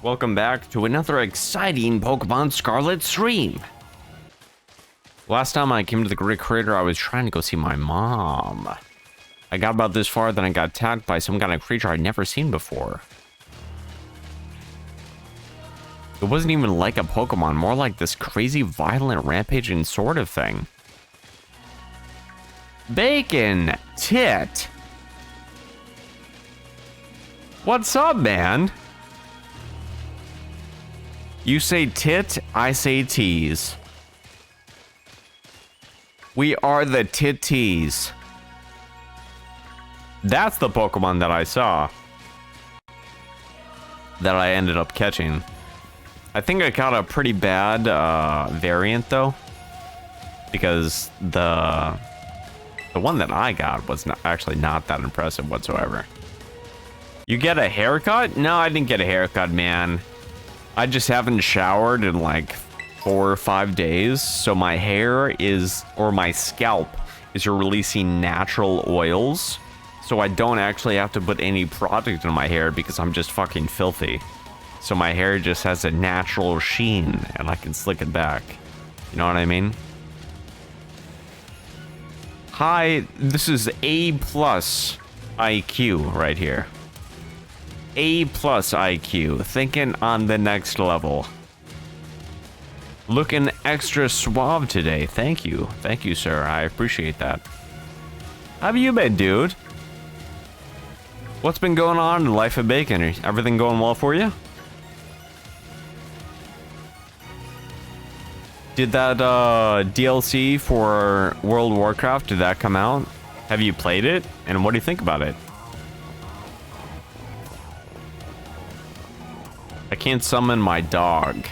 Welcome back to another exciting Pokemon Scarlet stream. Last time I came to the Great Crater, I was trying to go see my mom. I got about this far, then I got attacked by some kind of creature I'd never seen before. It wasn't even like a Pokemon, more like this crazy, violent, rampaging sort of thing. Bacon! Tit! What's up, man? You say tit, I say tease. We are the titties. That's the Pokemon that I saw. That I ended up catching. I think I caught a pretty bad variant though. Because the one that I got was actually not that impressive whatsoever. You get a haircut? No, I didn't get a haircut, man. I just haven't showered in like 4 or 5 days, so my hair is, or my scalp is releasing natural oils, so I don't actually have to put any product in my hair because I'm just fucking filthy. So my hair just has a natural sheen and I can slick it back. You know what I mean? Hi, this is A+ IQ right here. A+ IQ, thinking on the next level. Looking extra suave today. Thank you, sir. I appreciate that. How have you been, dude? What's been going on in Life of Bacon? Everything going well for you? Did that DLC for World of Warcraft, did that come out? Have you played it? And what do you think about it? I can't summon my dog.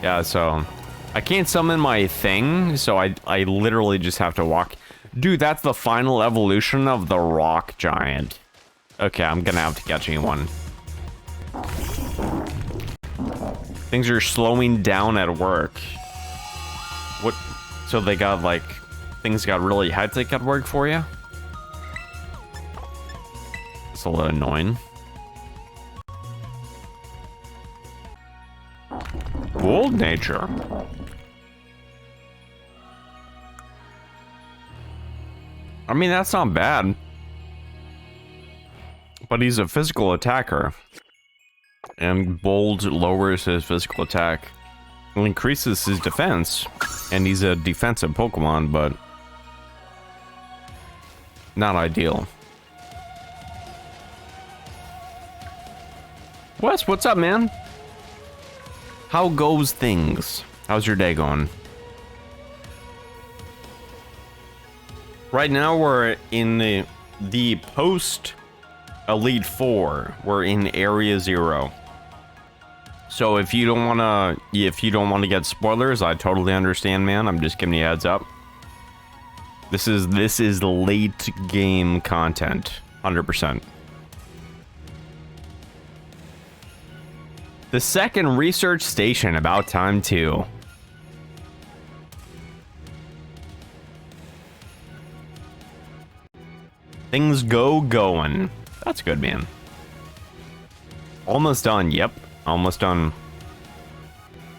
Yeah, so I can't summon my thing, so I literally just have to walk. Dude, that's the final evolution of the rock giant. Okay, I'm gonna have to catch one. Things are slowing down at work. What? So they got like, things got really hectic at work for you? It's a little annoying. Old nature. I mean, that's not bad. But he's a physical attacker. And bold lowers his physical attack. It increases his defense. And he's a defensive Pokemon, but not ideal. Wes, what's up, man? How goes things? How's your day going? Right now we're in the post Elite Four. We're in Area 0. So if you don't wanna get spoilers, I totally understand, man. I'm just giving you a heads up. This is late game content, 100%. The second research station, about time too. Things going. That's good, man. Almost done, yep. Almost done.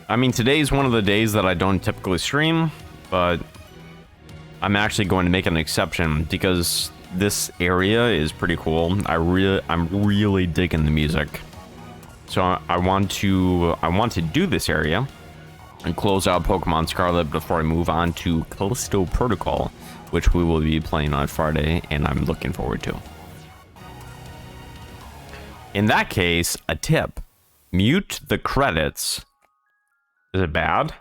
I mean, today's one of the days that I don't typically stream, but I'm actually going to make an exception because this area is pretty cool. I'm really digging the music. So I want to do this area and close out Pokemon Scarlet before I move on to Callisto Protocol, which we will be playing on Friday, and I'm looking forward to. In that case, a tip: mute the credits. Is it bad?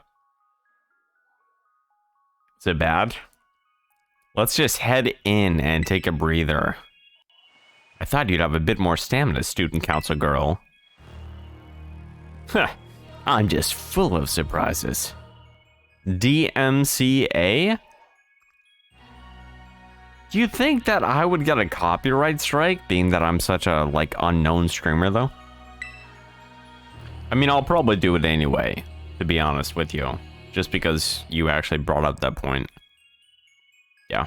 Is it bad? Let's just head in and take a breather. I thought you'd have a bit more stamina, student council girl. Huh, I'm just full of surprises. DMCA? Do you think that I would get a copyright strike, being that I'm such a, like, unknown streamer, though? I mean, I'll probably do it anyway, to be honest with you. Just because you actually brought up that point. Yeah.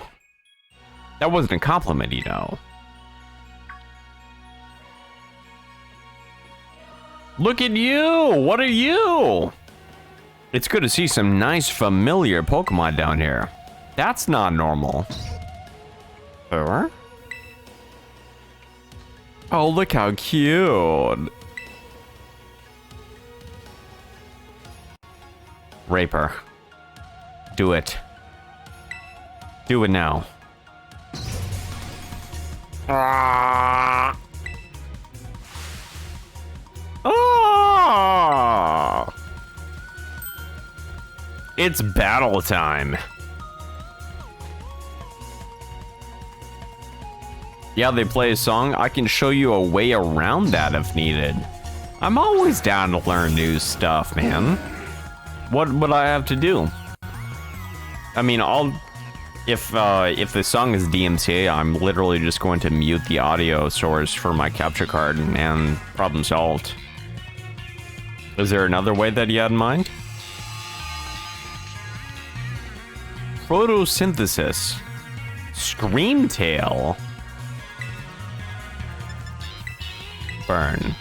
That wasn't a compliment, you know. Look at you! What are you? It's good to see some nice familiar Pokemon down here. That's not normal. Or? Oh, look how cute. Raper. Do it. Do it now. Ah. Oh! It's battle time. Yeah, they play a song. I can show you a way around that if needed. I'm always down to learn new stuff, man. What would I have to do? I mean, if the song is DMCA, I'm literally just going to mute the audio source for my capture card and problem solved. Is there another way that you had in mind? Photosynthesis. Screamtail. Burn.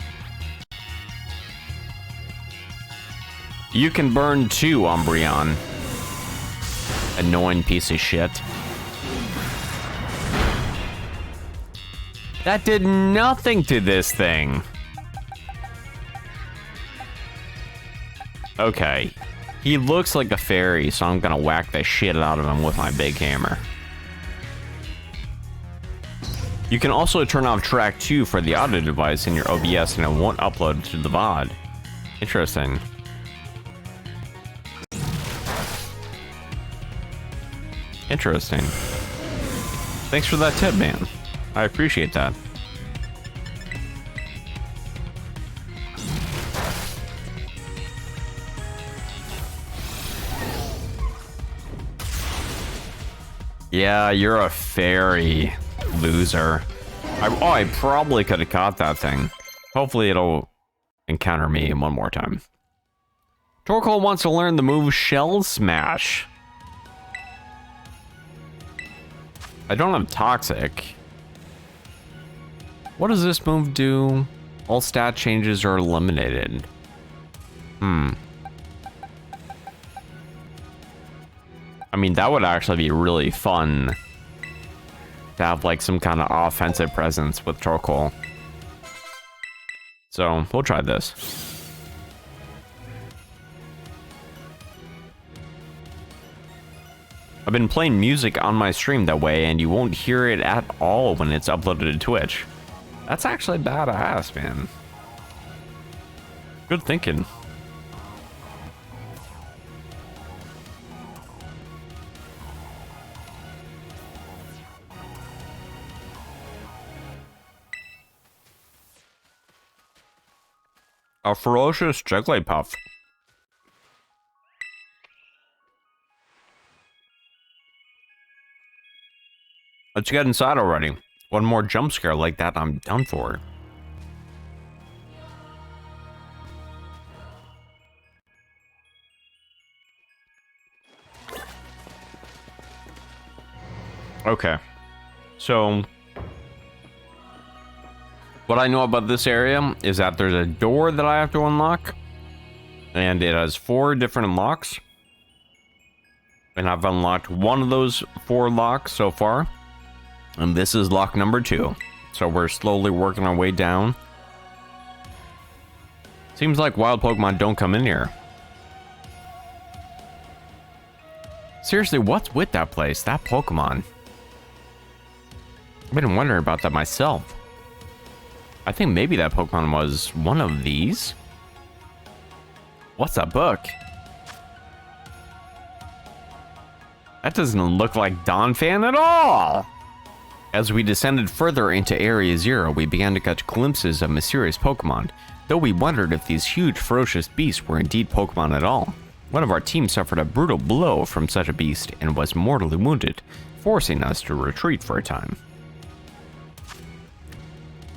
You can burn too, Umbreon. Annoying piece of shit. That did nothing to this thing. Okay. He looks like a fairy, so I'm gonna whack the shit out of him with my big hammer. You can also turn off track 2 for the audio device in your OBS and it won't upload to the VOD. Interesting. Interesting. Thanks for that tip, man. I appreciate that. Yeah, you're a fairy, loser. I probably could have caught that thing. Hopefully it'll encounter me one more time. Torkoal wants to learn the move Shell Smash. I don't have Toxic. What does this move do? All stat changes are eliminated. I mean, that would actually be really fun to have like some kind of offensive presence with Torkoal. So we'll try this. I've been playing music on my stream that way, and you won't hear it at all when it's uploaded to Twitch. That's actually badass, man. Good thinking. A ferocious Jigglypuff. Let's get inside already. One more jump scare like that, I'm done for. Okay. So, what I know about this area is that there's a door that I have to unlock. And it has 4 different unlocks. And I've unlocked one of those 4 locks so far. And this is lock number 2. So we're slowly working our way down. Seems like wild Pokemon don't come in here. Seriously, what's with that place? That Pokemon? I've been wondering about that myself. I think maybe that Pokemon was one of these. What's a book? That doesn't look like Donphan at all! As we descended further into Area 0, we began to catch glimpses of mysterious Pokemon, though we wondered if these huge, ferocious beasts were indeed Pokemon at all. One of our team suffered a brutal blow from such a beast and was mortally wounded, forcing us to retreat for a time.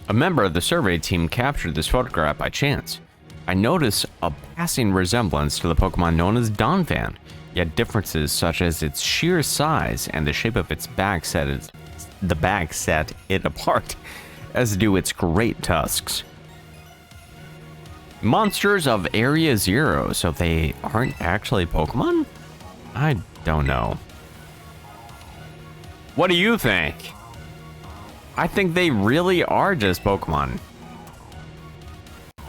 A member of the survey team captured this photograph by chance. I noticed a passing resemblance to the Pokemon known as Donphan, yet differences such as its sheer size and the shape of its back set it apart, as do its great tusks. Monsters of Area Zero, so they aren't actually Pokemon? I don't know. What do you think? I think they really are just Pokemon.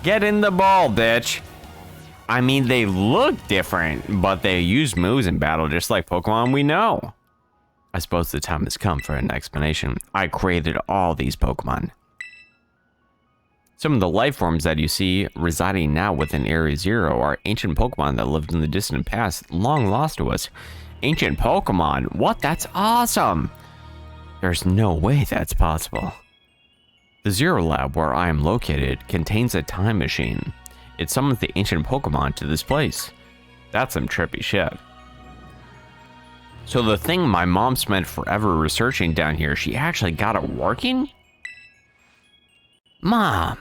Get in the ball, bitch. I mean, they look different, but they use moves in battle just like Pokemon we know. I suppose the time has come for an explanation. I created all these Pokemon. Some of the life forms that you see residing now within Area Zero are ancient Pokemon that lived in the distant past, long lost to us. Ancient Pokemon? What? That's awesome! There's no way that's possible. The Zero Lab, where I am located, contains a time machine. It summons the ancient Pokemon to this place. That's some trippy shit. So the thing my mom spent forever researching down here, she actually got it working? Mom!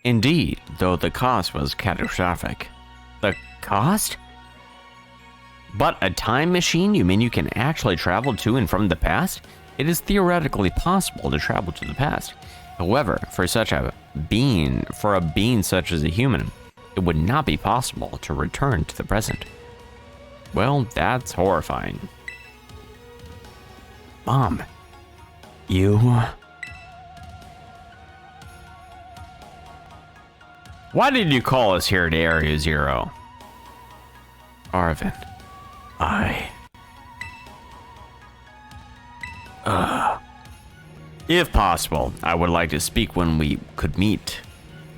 Indeed, though the cost was catastrophic. The cost? But a time machine? You mean you can actually travel to and from the past? It is theoretically possible to travel to the past. However, for a being such as a human, it would not be possible to return to the present. Well, that's horrifying. Mom, you... Why did you call us here to Area Zero? Arvin, If possible, I would like to speak when we could meet.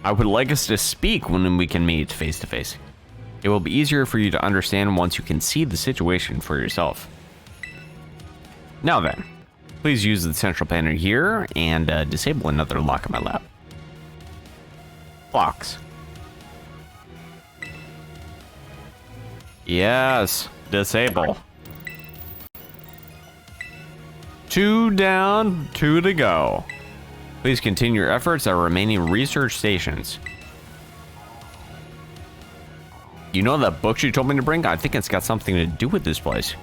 I would like us to speak when we can meet face to face. It will be easier for you to understand once you can see the situation for yourself. Now then, please use the central panel here and disable another lock in my lab. Blocks. Yes, disable. 2 down, 2 to go. Please continue your efforts at remaining research stations. You know that book she told me to bring? I think it's got something to do with this place.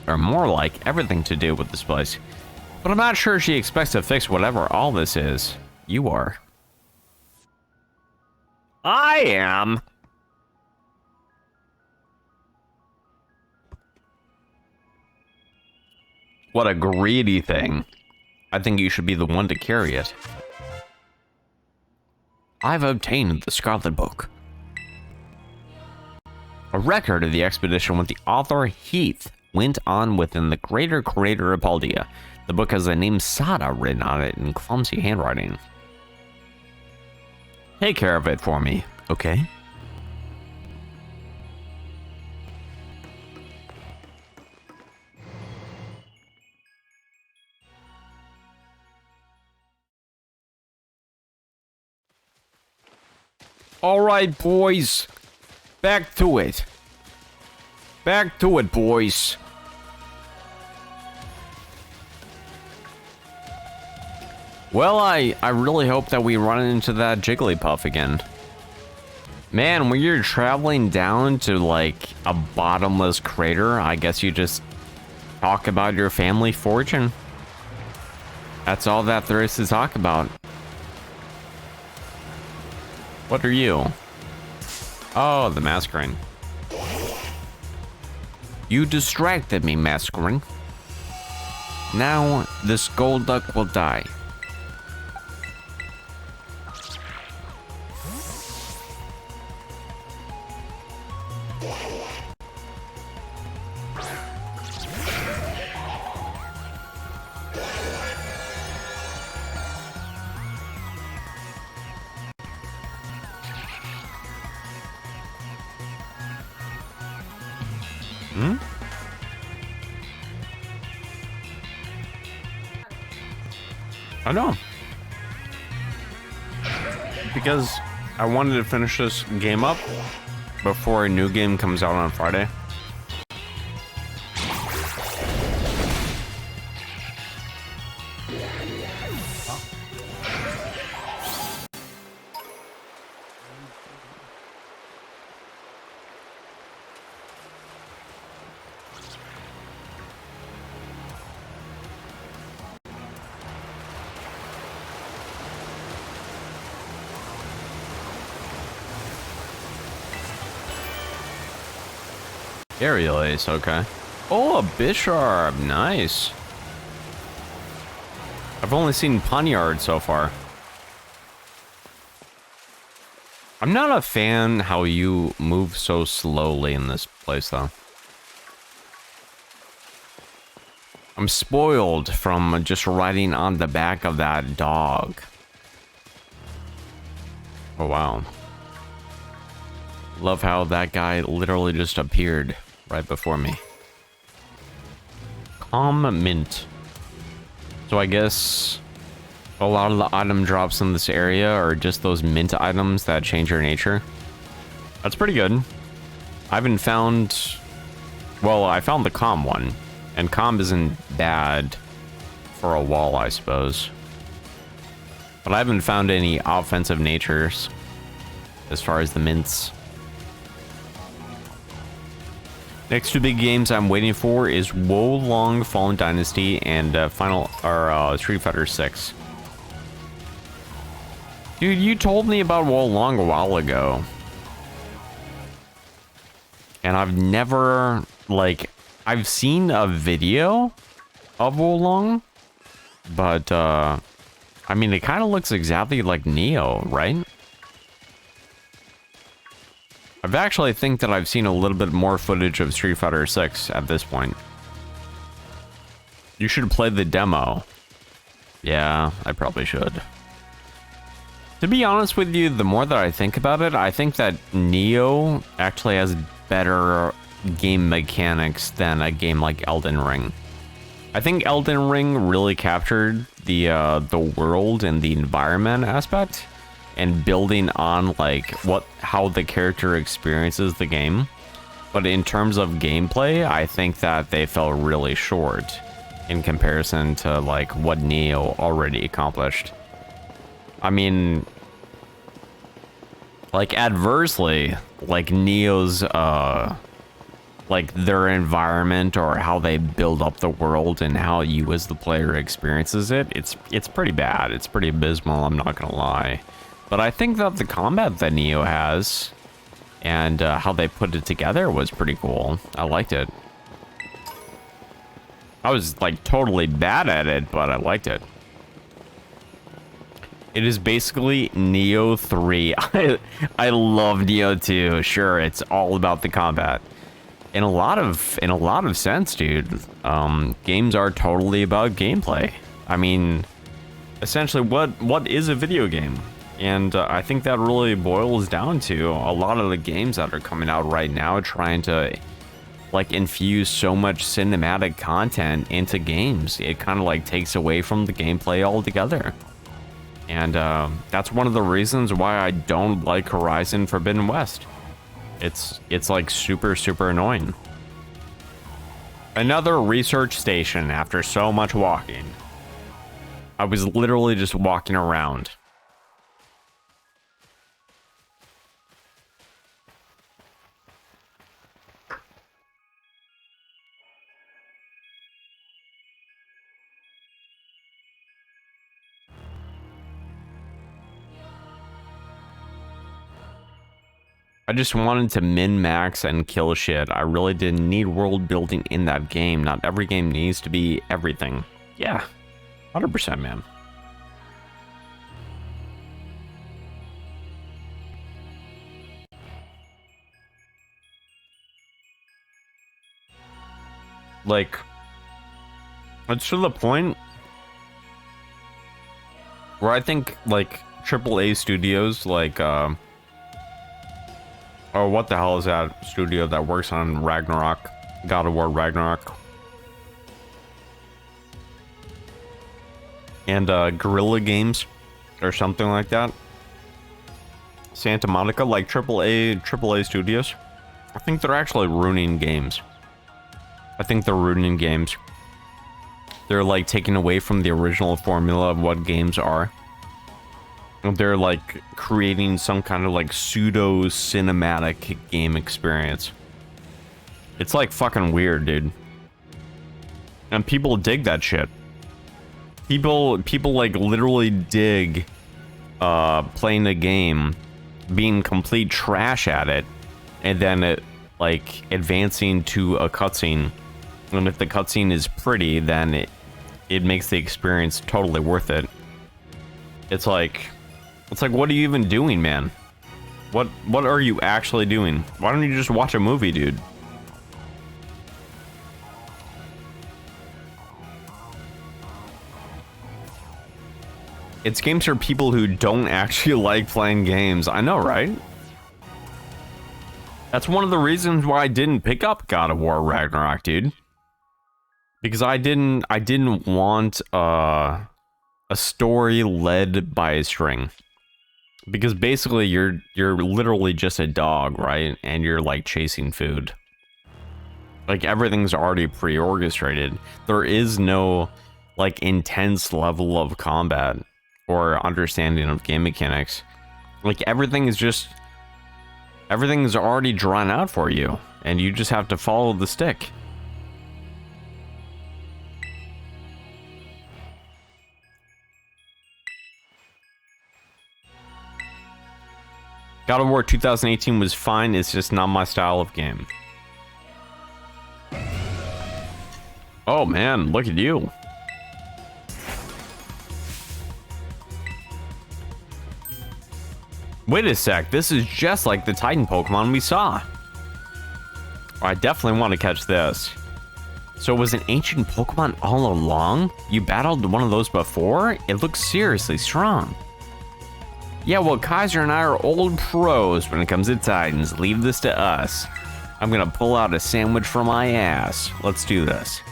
Or more like everything to do with this place. But I'm not sure she expects to fix whatever all this is. You are. I am. What a greedy thing. I think you should be the one to carry it. I've obtained the Scarlet book. A record of the expedition with the author Heath went on within the greater crater of Paldea. The book has the name Sada written on it in clumsy handwriting. Take care of it for me, okay? All right, boys. Back to it. Back to it, boys. Well, I really hope that we run into that Jigglypuff again. Man, when you're traveling down to, like, a bottomless crater, I guess you just talk about your family fortune. That's all that there is to talk about. What are you? Oh, the Masquerain. You distracted me, Masquerain. Now, this Golduck will die. I know. Because I wanted to finish this game up before a new game comes out on Friday. Aerial Ace, okay. Oh, a Bisharp, nice. I've only seen Poniard so far. I'm not a fan how you move so slowly in this place, though. I'm spoiled from just riding on the back of that dog. Oh, wow. Love how that guy literally just appeared right before me. Calm Mint. So I guess a lot of the item drops in this area are just those mint items that change your nature. That's pretty good. I haven't found... Well, I found the calm one. And calm isn't bad for a wall, I suppose. But I haven't found any offensive natures as far as the mints. Next two big games I'm waiting for is Wo Long Fallen Dynasty and Street Fighter 6. Dude, you told me about Wo Long a while ago. And I've never, like, I've seen a video of Wo Long, but, I mean, it kind of looks exactly like Neo, right? I've actually think that I've seen a little bit more footage of Street Fighter 6 at this point. You should play the demo. Yeah, I probably should. To be honest with you, the more that I think about it, I think that Neo actually has better game mechanics than a game like Elden Ring. I think Elden Ring really captured the world and the environment aspect and building on like how the character experiences the game. But in terms of gameplay, I think that they fell really short in comparison to like what Neo already accomplished. I mean, like adversely, like Neo's like their environment or how they build up the world and how you as the player experiences it, it's pretty bad. It's pretty abysmal, I'm not gonna lie. But I think that the combat that Neo has and how they put it together was pretty cool. I liked it. I was like totally bad at it, but I liked it. It is basically Neo 3. I love Neo 2. Sure, it's all about the combat. In a lot of sense, dude. Games are totally about gameplay. I mean, essentially, what is a video game? And I think that really boils down to a lot of the games that are coming out right now trying to like infuse so much cinematic content into games. It kind of like takes away from the gameplay altogether. And that's one of the reasons why I don't like Horizon Forbidden West. It's like super annoying. Another research station after so much walking. I was literally just walking around. I just wanted to min-max and kill shit. I really didn't need world building in that game. Not every game needs to be everything. Yeah, 100%, man. Like, it's to the point where I think, like, AAA studios, like, oh, what the hell is that studio that works on Ragnarok? God of War Ragnarok. And Guerrilla Games or something like that. Santa Monica, like AAA studios. I think they're actually ruining games. I think they're ruining games. They're like taking away from the original formula of what games are. They're like creating some kind of like pseudo cinematic game experience. It's like fucking weird, dude. And people dig that shit. People like literally dig playing a game, being complete trash at it, and then like advancing to a cutscene. And if the cutscene is pretty, then it makes the experience totally worth it. It's like, what are you even doing, man? What are you actually doing? Why don't you just watch a movie, dude? It's games for people who don't actually like playing games. I know, right? That's one of the reasons why I didn't pick up God of War Ragnarok, dude. Because I didn't want a story led by a string. Because basically you're literally just a dog, right? And you're like chasing food. Like everything's already pre-orchestrated. There is no like intense level of combat or understanding of game mechanics. Like everything's already drawn out for you, and you just have to follow the stick. God of War 2018 was fine, it's just not my style of game. Oh man, look at you. Wait a sec, this is just like the Titan Pokemon we saw. I definitely want to catch this. So it was an ancient Pokemon all along? You battled one of those before? It looks seriously strong. Yeah, well, Kaiser and I are old pros when it comes to Titans. Leave this to us. I'm gonna pull out a sandwich from my ass. Let's do this.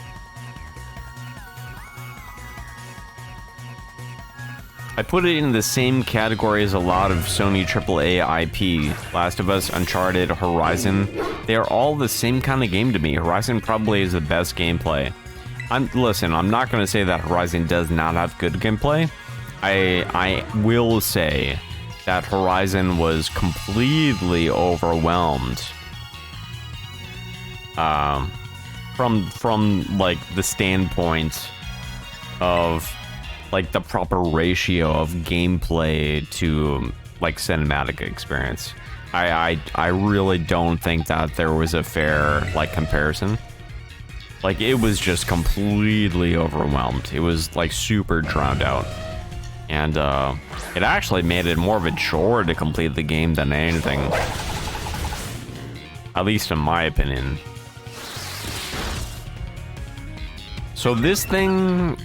I put it in the same category as a lot of Sony AAA IP. Last of Us, Uncharted, Horizon. They are all the same kind of game to me. Horizon probably is the best gameplay. Listen, I'm not going to say that Horizon does not have good gameplay. I will say that Horizon was completely overwhelmed. From like the standpoint of like the proper ratio of gameplay to like cinematic experience. I really don't think that there was a fair like comparison. Like it was just completely overwhelmed. It was like super drowned out. And it actually made it more of a chore to complete the game than anything. At least in my opinion. So this thing,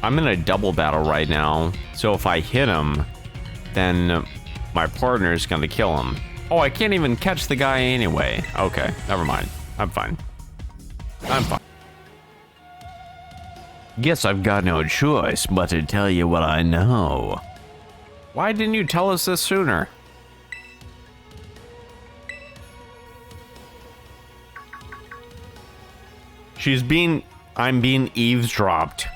I'm in a double battle right now. So if I hit him, then my partner is gonna kill him. Oh, I can't even catch the guy anyway. Okay, never mind. I'm fine. I'm fine. Guess I've got no choice but to tell you what I know. Why didn't you tell us this sooner? I'm being eavesdropped.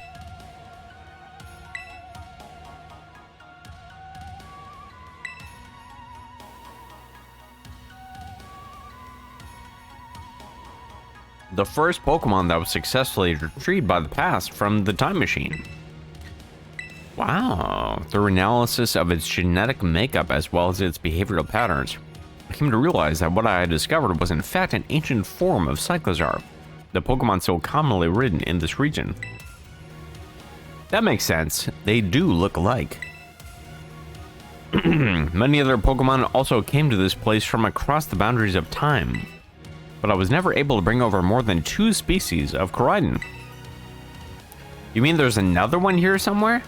The first Pokemon that was successfully retrieved by the past from the time machine. Wow, through analysis of its genetic makeup as well as its behavioral patterns, I came to realize that what I had discovered was in fact an ancient form of Cyclozar, the Pokemon so commonly ridden in this region. That makes sense, they do look alike. Many other Pokemon also came to this place from across the boundaries of time, but I was never able to bring over more than 2 species of Koraidon. You mean there's another one here somewhere?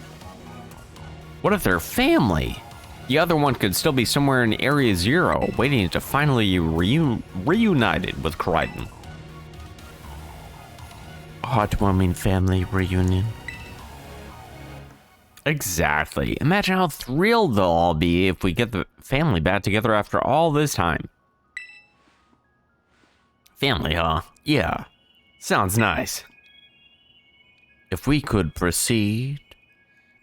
What if they're family? The other one could still be somewhere in Area 0, waiting to finally reunited with Koraidon. Heartwarming family reunion. Exactly. Imagine how thrilled they'll all be if we get the family back together after all this time. Family, huh? Yeah. Sounds nice. If we could proceed.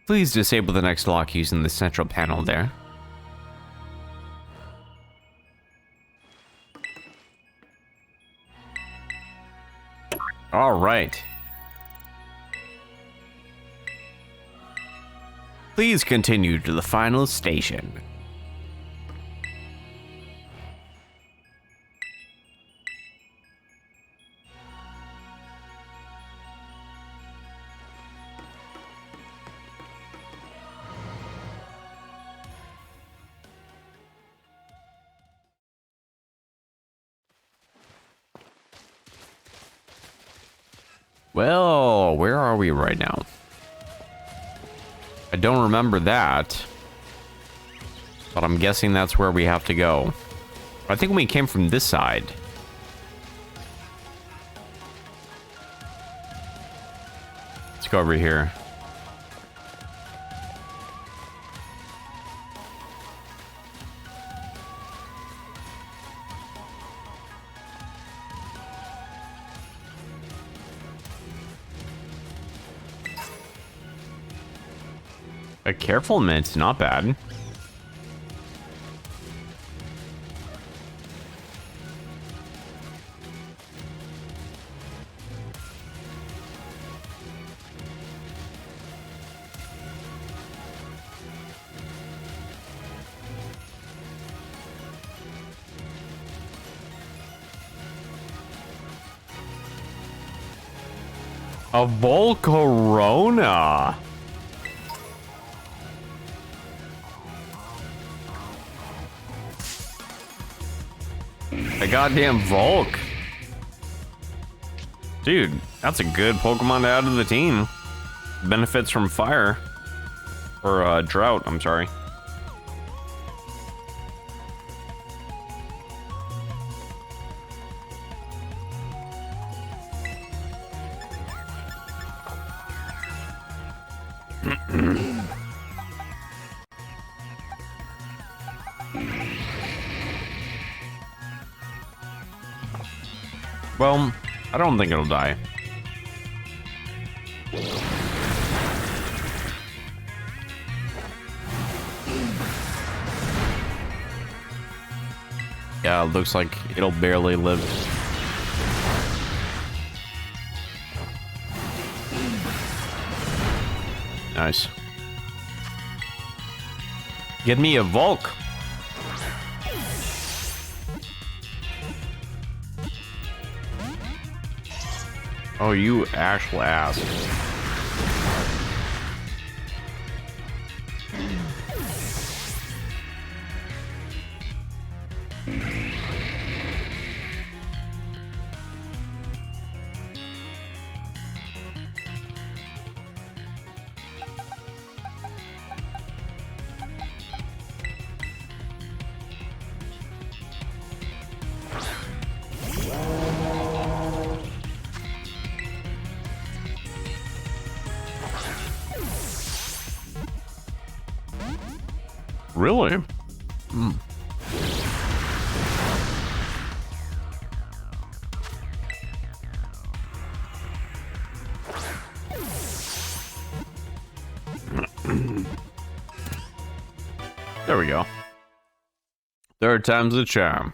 Please disable the next lock using the central panel there. All right. Please continue to the final station. Well, where are we right now? I don't remember that. But I'm guessing that's where we have to go. I think we came from this side. Let's go over here. A careful mint, not bad. A Volcarona. A goddamn Volk. Dude, that's a good Pokemon to add to the team. Benefits from fire. Or drought, I'm sorry. Well, I don't think it'll die. Yeah, it looks like it'll barely live. Nice. Get me a Volk. Oh, you actual ass. Really? Hmm. There we go. Third time's the charm.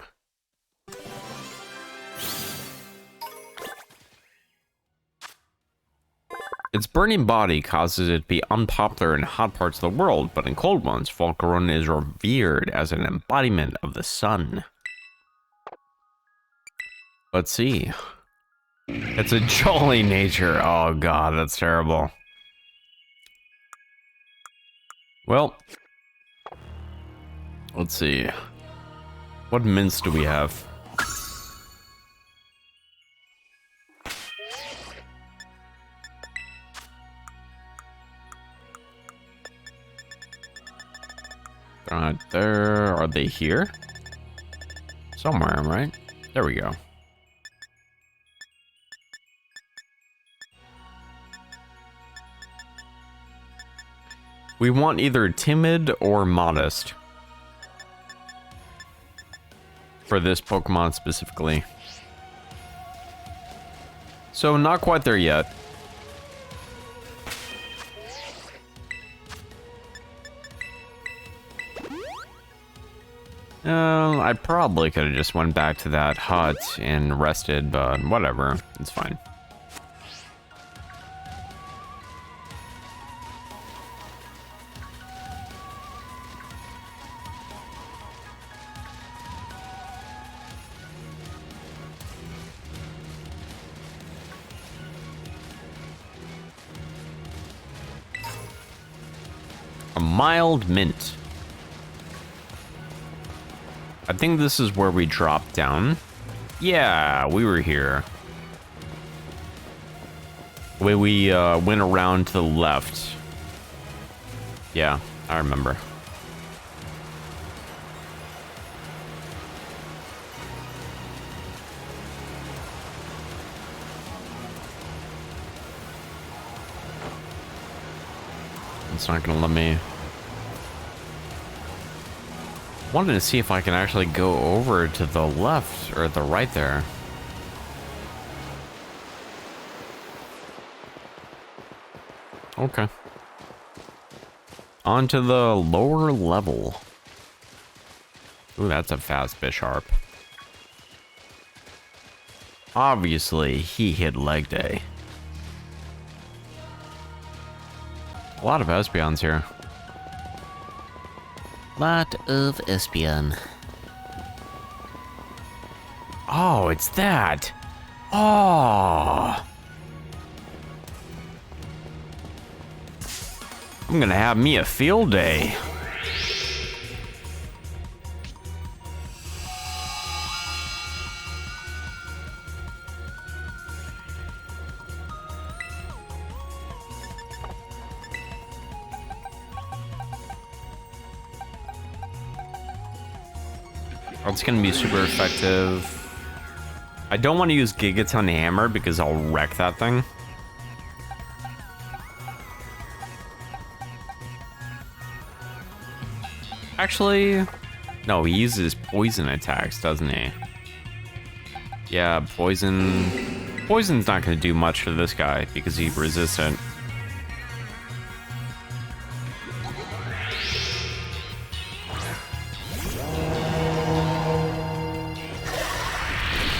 Its burning body causes it to be unpopular in hot parts of the world, but in cold ones, Volcarona is revered as an embodiment of the sun. Let's see. It's a jolly nature. Oh god, that's terrible. Well, let's see. What mints do we have? There, are they here? Somewhere, right? There we go. We want either timid or modest. For this Pokemon specifically. So not quite there yet. I probably could have just went back to that hut and rested, but whatever, it's fine. A mild mint. I think this is where we dropped down. Yeah, we were here. The way we went around to the left. Yeah, I remember. It's not gonna let me. Wanted to see if I can actually go over to the left or the right there. Okay. On to the lower level. Ooh, that's a fast Bisharp. Obviously, he hit leg day. A lot of Espeons here. Lot of Espeon. Oh, it's that. Oh. I'm gonna have me a field day. It's gonna be super effective. I don't want to use Gigaton Hammer because I'll wreck that thing. Actually, no, he uses poison attacks, doesn't he? Yeah, poison. Poison's not gonna do much for this guy because he's resistant.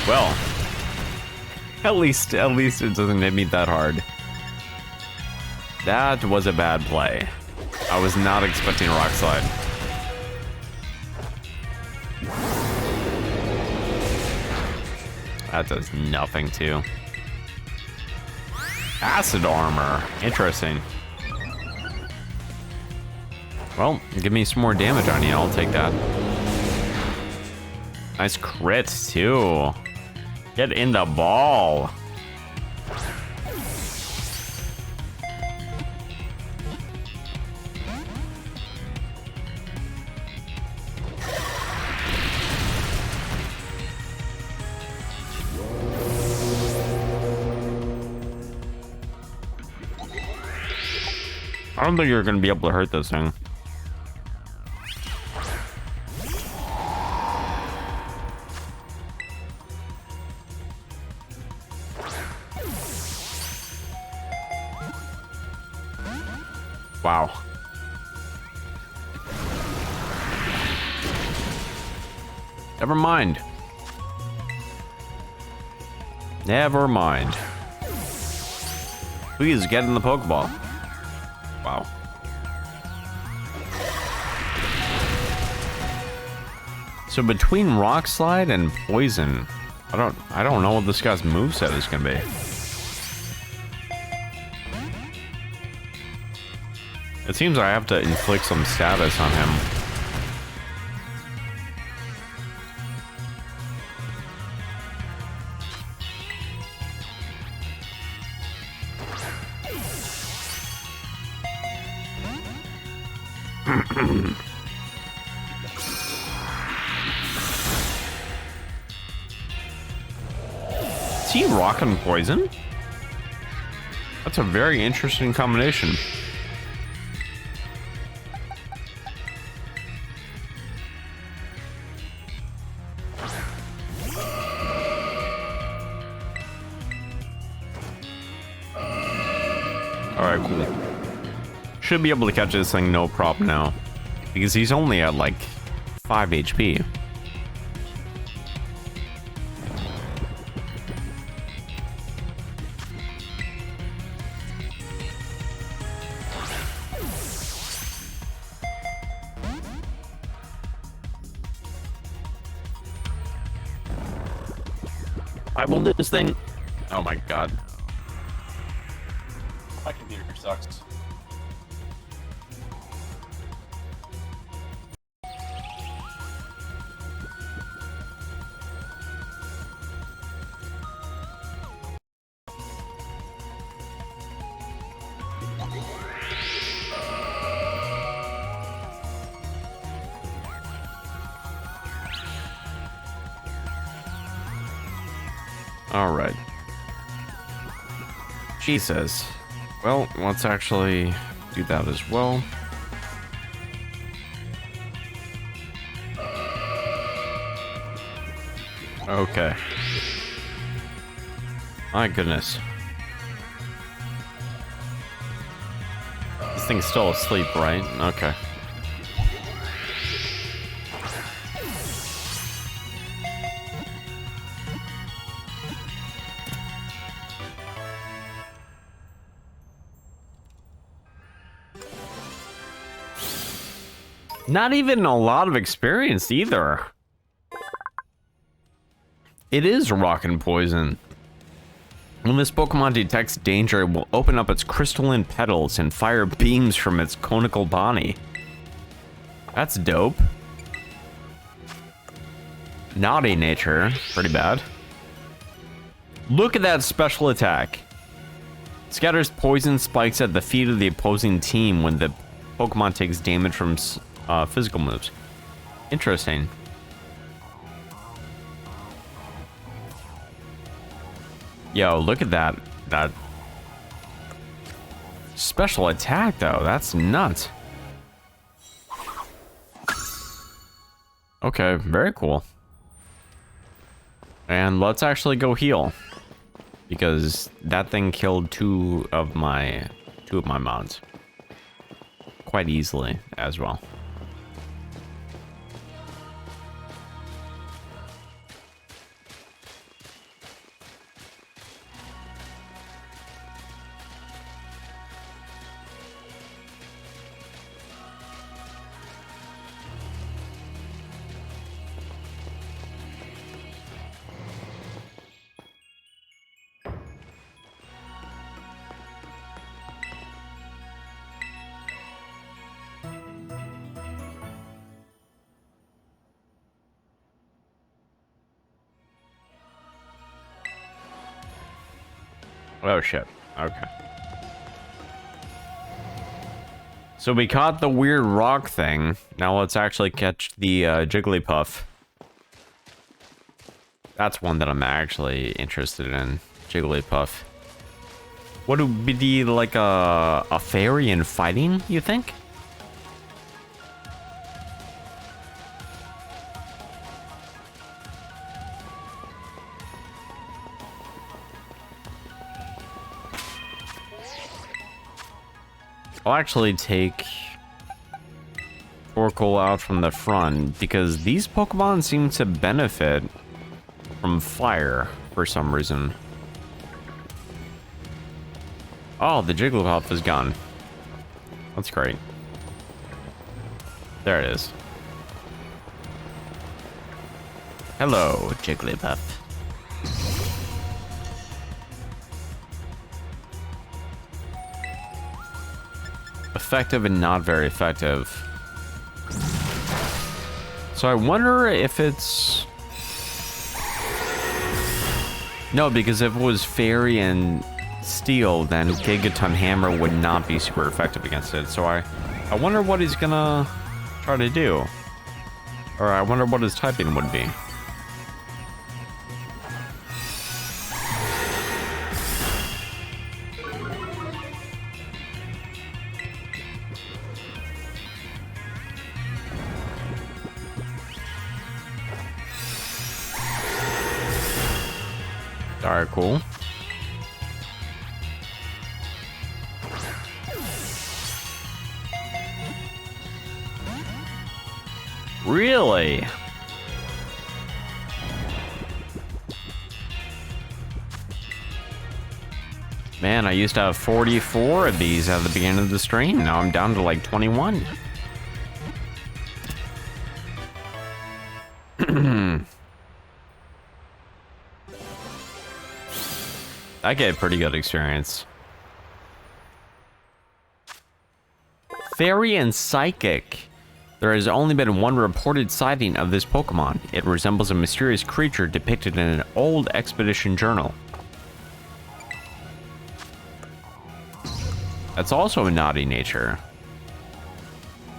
Well, at least it doesn't hit me that hard. That was a bad play. I was not expecting a Rock Slide. That does nothing too. Acid armor. Interesting. Well, give me some more damage on you. I'll take that. Nice crit too. Get in the ball. I don't think you're going to be able to hurt this thing. Wow. Never mind. Never mind. Please get in the Pokeball. Wow. So between Rock Slide and Poison, I don't know what this guy's moveset is gonna be. It seems I have to inflict some status on him. Is he rocking Poison? That's a very interesting combination. Alright, cool. Should be able to catch this thing no problem now. Because he's only at like 5 HP. I will do this thing. Oh my god. My computer sucks. All right. Jesus. Well, let's actually do that as well. Okay. My goodness. This thing's still asleep, right? Okay. Not even a lot of experience either. It is rockin' poison. When this Pokemon detects danger, it will open up its crystalline petals and fire beams from its conical body. That's dope. Naughty nature, pretty bad. Look at that special attack. Scatters poison spikes at the feet of the opposing team when the Pokemon takes damage from physical moves. Interesting. Yo, look at that. That special attack, though. That's nuts. Okay, very cool. And let's actually go heal. Because that thing killed two of my mods. Quite easily as well. Oh shit. Okay. So we caught the weird rock thing. Now let's actually catch the Jigglypuff. That's one that I'm actually interested in. Jigglypuff. Would it be like a fairy in fighting, you think? I'll actually take Oracle out from the front because these Pokemon seem to benefit from fire for some reason. Oh, the Jigglypuff is gone. That's great. There it is. Hello, Jigglypuff. Effective and not very effective. So I wonder if it's... No, because if it was Fairy and Steel, then Gigaton Hammer would not be super effective against it. So I wonder what he's gonna try to do. Or I wonder what his typing would be. Alright, cool. Really? Man, I used to have 44 of these at the beginning of the stream. Now I'm down to like 21. I get pretty good experience. Fairy and Psychic. There has only been one reported sighting of this Pokemon. It resembles a mysterious creature depicted in an old expedition journal. That's also a naughty nature.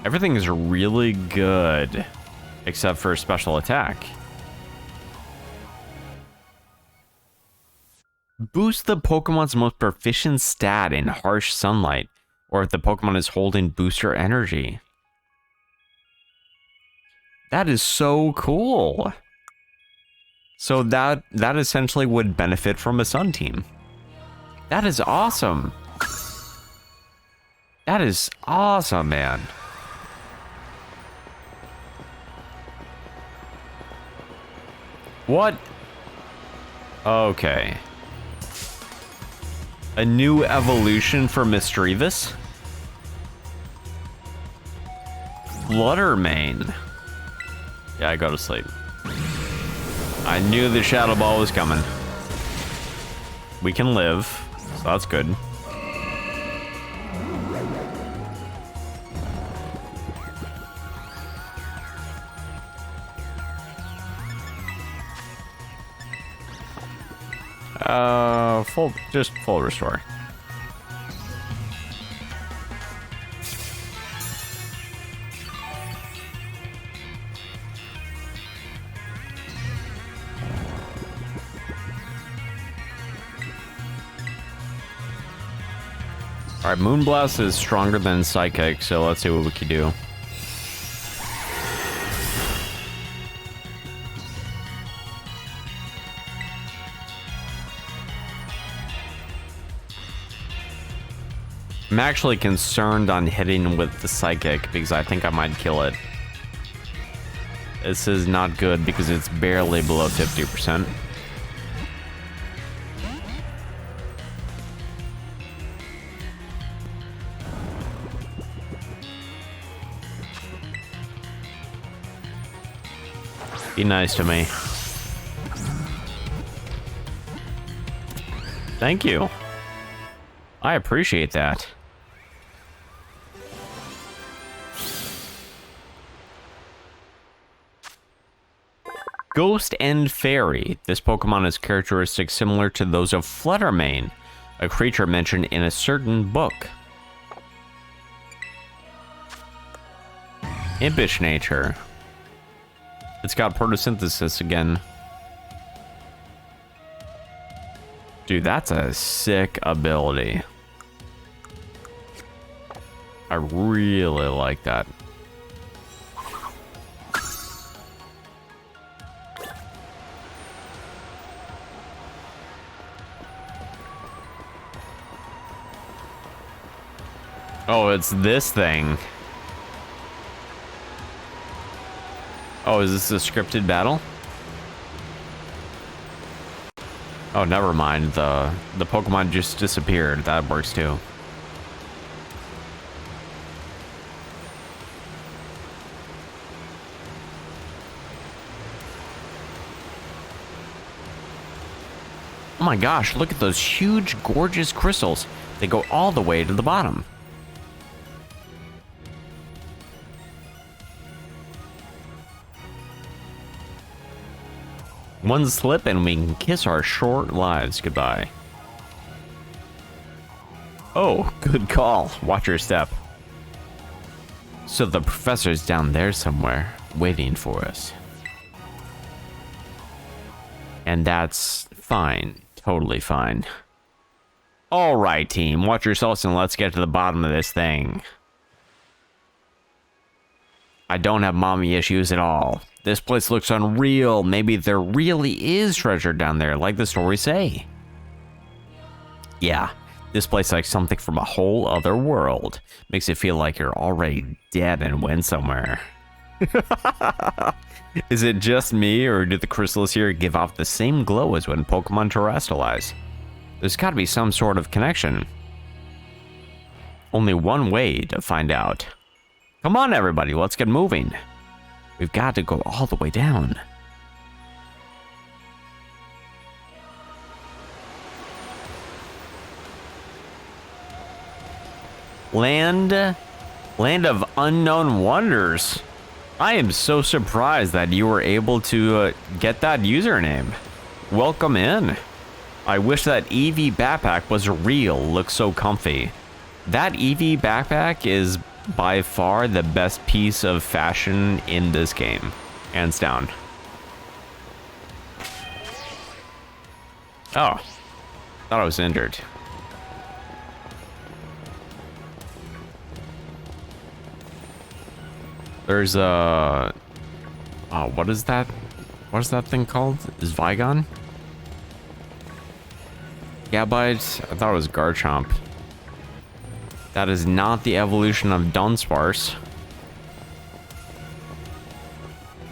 Everything is really good, except for special attack. Boost the Pokemon's most proficient stat in harsh sunlight, or if the Pokemon is holding booster energy. That is so cool. So that essentially would benefit from a Sun team. That is awesome. That is awesome, man. What? Okay. A new evolution for Misdreavus? Fluttermane. Yeah, I go to sleep. I knew the Shadow Ball was coming. We can live, so that's good. Just full restore. Alright, Moonblast is stronger than Psychic, so let's see what we can do. I'm actually concerned on hitting with the Psychic because I think I might kill it. This is not good because it's barely below 50%. Be nice to me. Thank you. I appreciate that. Ghost and Fairy. This Pokemon has characteristics similar to those of Fluttermane, a creature mentioned in a certain book. Impish nature. It's got photosynthesis again. Dude, that's a sick ability. I really like that. Oh, it's this thing. Oh, is this a scripted battle? Oh, never mind. The Pokemon just disappeared. That works too. Oh my gosh, look at those huge, gorgeous crystals. They go all the way to the bottom. One slip and we can kiss our short lives goodbye. Oh, good call. Watch your step. So the professor's down there somewhere, waiting for us. And that's fine. Totally fine. Alright, team. Watch yourselves and let's get to the bottom of this thing. I don't have mommy issues at all. This place looks unreal. Maybe there really is treasure down there, like the stories say. Yeah, this place is like something from a whole other world. Makes it feel like you're already dead and went somewhere. Is it just me, or do the crystals here give off the same glow as when Pokemon terrestrialize? There's gotta be some sort of connection. Only one way to find out. Come on, everybody, let's get moving. We've got to go all the way down. Land of unknown wonders. I am so surprised that you were able to get that username. Welcome in. I wish that Eevee backpack was real. Looks so comfy. That Eevee backpack is by far the best piece of fashion in this game, hands down. Oh, Thought I was injured. There's a... what is that? What is that thing called? Is Vigon? Gabite? I thought it was Garchomp. That is not the evolution of Dunsparce.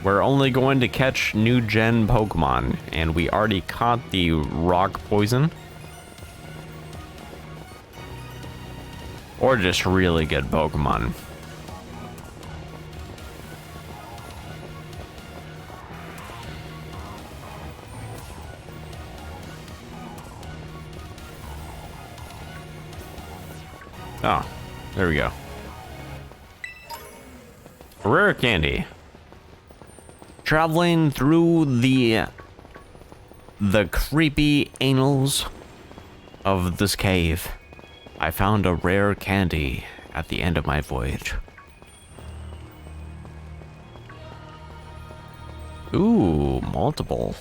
We're only going to catch new gen Pokemon, and we already caught the rock poison. Or just really good Pokemon. Oh, there we go. Rare candy. Traveling through the creepy annals of this cave, I found a rare candy at the end of my voyage. Ooh, multiple.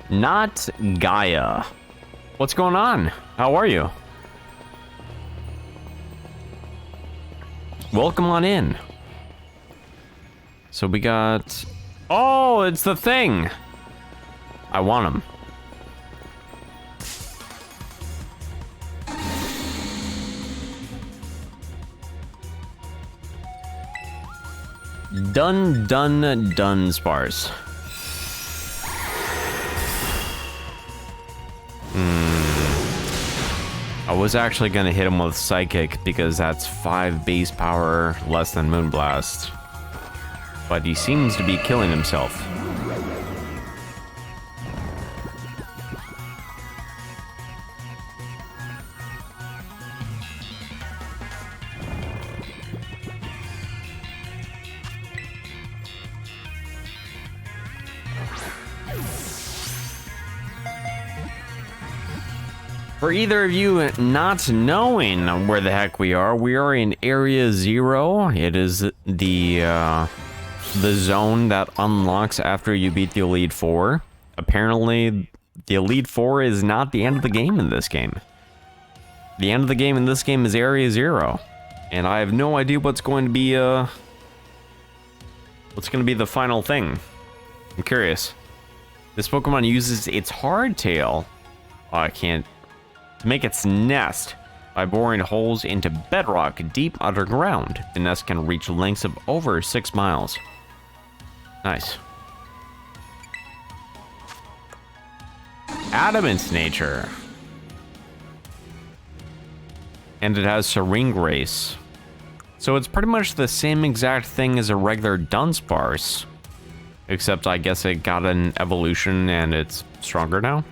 Not Gaia. What's going on? How are you? Welcome on in. So we got... Oh, it's the thing. I want him. Dunsparce. I was actually gonna hit him with Psychic because that's 5 base power less than Moonblast. But he seems to be killing himself. For either of you not knowing where the heck we are in Area 0. It is the zone that unlocks after you beat the Elite Four. Apparently, the Elite Four is not the end of the game in this game. The end of the game in this game is Area 0. And I have no idea what's going to be the final thing. I'm curious. This Pokemon uses its hardtail. Oh, I can't... to make its nest by boring holes into bedrock deep underground. The nest can reach lengths of over 6 miles. Nice. Adamant's nature. And it has Serene Grace. So it's pretty much the same exact thing as a regular Dunsparce. Except I guess it got an evolution and it's stronger now.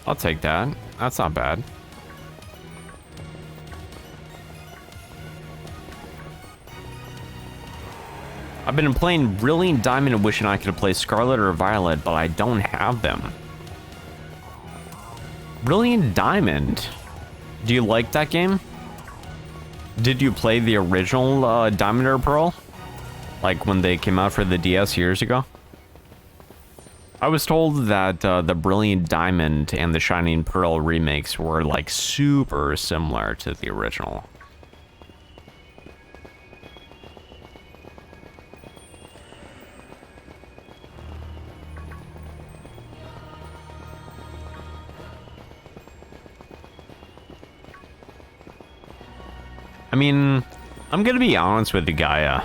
I'll take that. That's not bad. I've been playing Brilliant Diamond and wishing I could play Scarlet or Violet, but I don't have them. Brilliant Diamond. Do you like that game? Did you play the original Diamond or Pearl? Like when they came out for the DS years ago? I was told that the Brilliant Diamond and the Shining Pearl remakes were like super similar to the original. I mean, I'm gonna be honest with you, Gaia.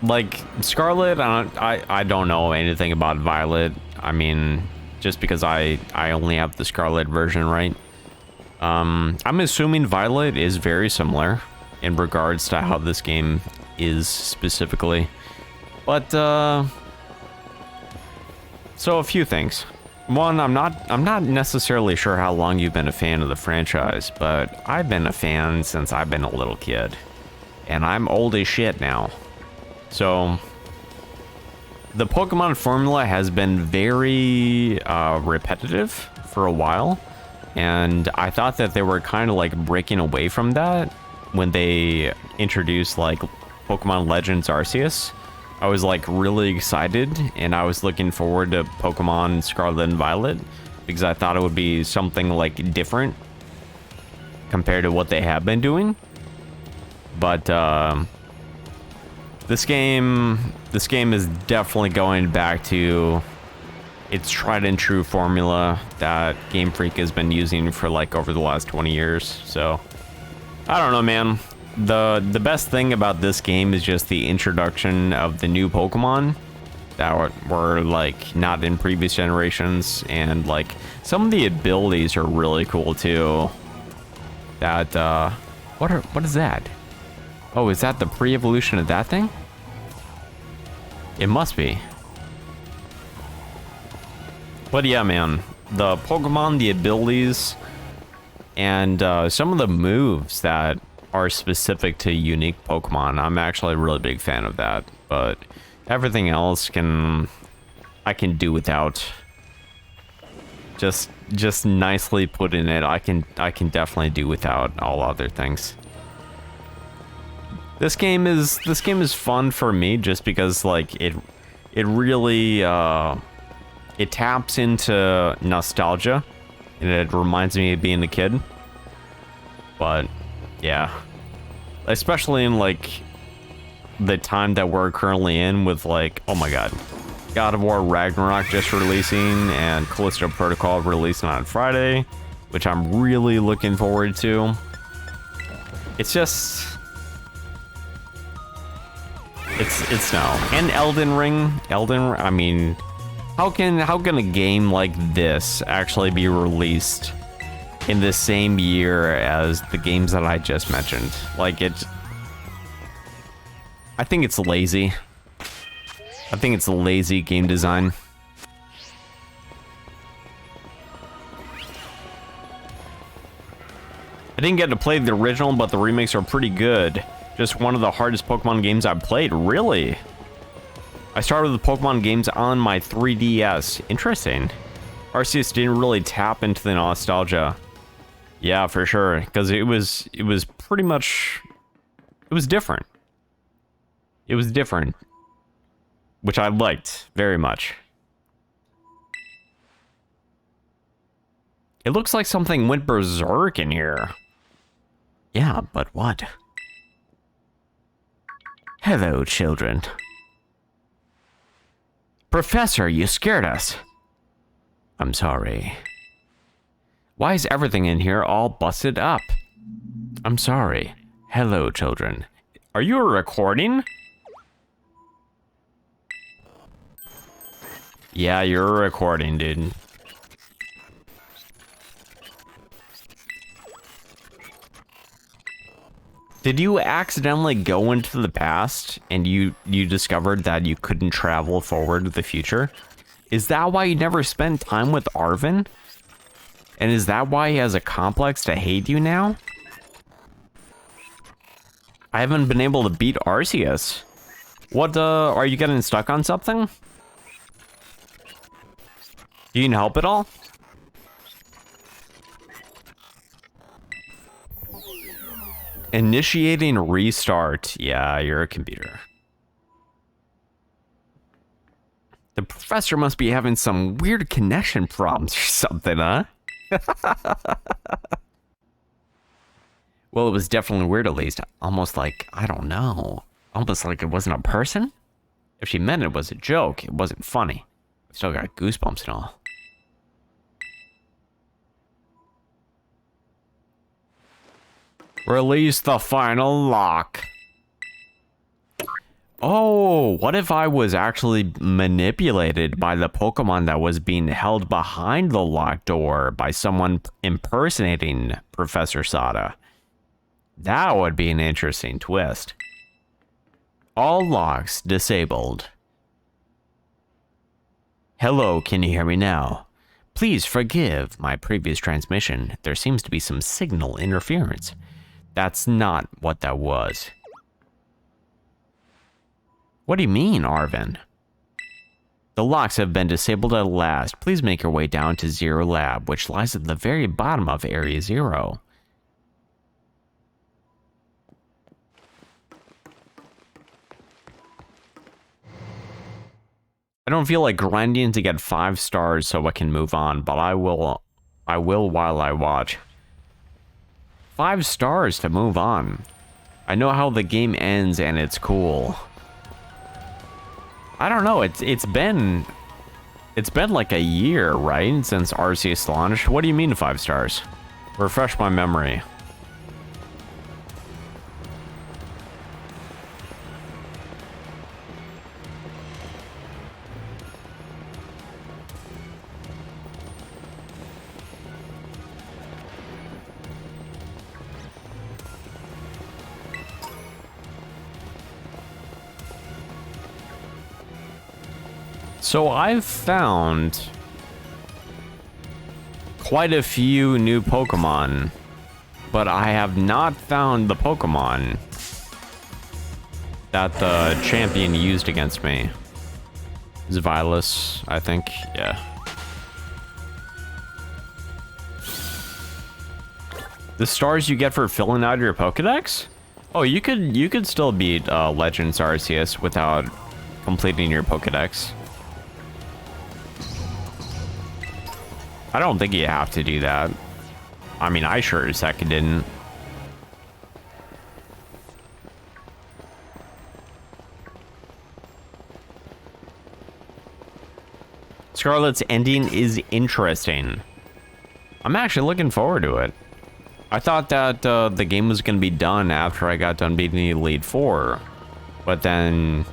Like Scarlet, I don't know anything about Violet. I mean, just because I only have the Scarlet version, right? I'm assuming Violet is very similar in regards to how this game is specifically. But so a few things. One, I'm not necessarily sure how long you've been a fan of the franchise, but I've been a fan since I've been a little kid. And I'm old as shit now. So, the Pokemon formula has been very repetitive for a while. And I thought that they were kind of like breaking away from that when they introduced like Pokemon Legends Arceus. I was like really excited, and I was looking forward to Pokemon Scarlet and Violet because I thought it would be something like different compared to what they have been doing. But this game is definitely going back to its tried and true formula that Game Freak has been using for like over the last 20 years. So I don't know, man. The best thing about this game is just the introduction of the new Pokemon that were like not in previous generations, and like some of the abilities are really cool too. That what is that? Oh, is that the pre-evolution of that thing? It must be. But yeah, man, the Pokemon, the abilities, and some of the moves that are specific to unique Pokemon, I'm actually a really big fan of that. But everything else I can do without. Just nicely put in it. I can definitely do without all other things. This game is fun for me just because like it really it taps into nostalgia, and it reminds me of being a kid. But yeah, especially in like the time that we're currently in with like, oh my god, God of War Ragnarok just releasing and Callisto Protocol releasing on Friday, which I'm really looking forward to. It's just it's now. And Elden Ring, I mean, how can a game like this actually be released in the same year as the games that I just mentioned? Like, I think it's lazy. I think it's lazy game design. I didn't get to play the original, but the remakes are pretty good. Just one of the hardest Pokemon games I've played. Really? I started with the Pokemon games on my 3DS. Interesting. Arceus didn't really tap into the nostalgia. Yeah, for sure. Because it was pretty much... It was different. It was different. Which I liked very much. It looks like something went berserk in here. Yeah, but what? Hello, children. Professor, you scared us. I'm sorry. Why is everything in here all busted up? I'm sorry. Hello, children. Are you a recording? Yeah, you're a recording, dude. Did you accidentally go into the past and you discovered that you couldn't travel forward to the future? Is that why you never spent time with Arven? And is that why he has a complex to hate you now? I haven't been able to beat Arceus. What, are you getting stuck on something? Do you need help at all? Initiating restart. Yeah, you're a computer. The professor must be having some weird connection problems or something, huh? Well, it was definitely weird, at least. Almost like, I don't know. Almost like it wasn't a person? If she meant it was a joke, it wasn't funny. I still got goosebumps and all. Release the final lock. Oh, what if I was actually manipulated by the Pokemon that was being held behind the locked door by someone impersonating Professor Sada? That would be an interesting twist. All locks disabled. Hello, can you hear me now? Please forgive my previous transmission. There seems to be some signal interference. That's not what that was. What do you mean, Arven? The locks have been disabled at last. Please make your way down to Zero Lab, which lies at the very bottom of Area Zero. I don't feel like grinding to get 5 stars so I can move on, but I will while I watch. 5 stars to move on. I know how the game ends and it's cool. I don't know, it's been like a year, right? Since Arceus launched. What do you mean 5 stars? Refresh my memory. So I've found quite a few new Pokemon, but I have not found the Pokemon that the champion used against me. Zvilas, I think, yeah. The stars you get for filling out your Pokedex? Oh, you could still beat Legends Arceus without completing your Pokedex. I don't think you have to do that. I mean, I sure as heck didn't. Scarlet's ending is interesting. I'm actually looking forward to it. I thought that the game was going to be done after I got done beating the Elite Four. But then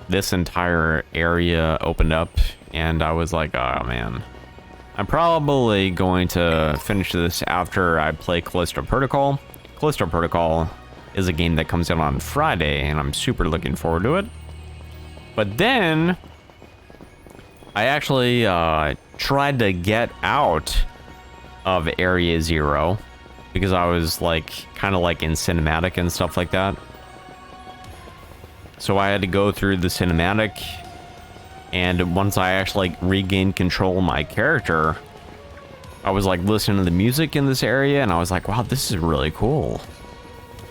this entire area opened up and I was like, oh man. I'm probably going to finish this after I play Callisto Protocol. Callisto Protocol is a game that comes out on Friday, and I'm super looking forward to it. But then, I actually tried to get out of Area Zero, because I was like, kind of like in cinematic and stuff like that. So I had to go through the cinematic. And once I actually regained control of my character, I was like listening to the music in this area and I was like, wow, this is really cool.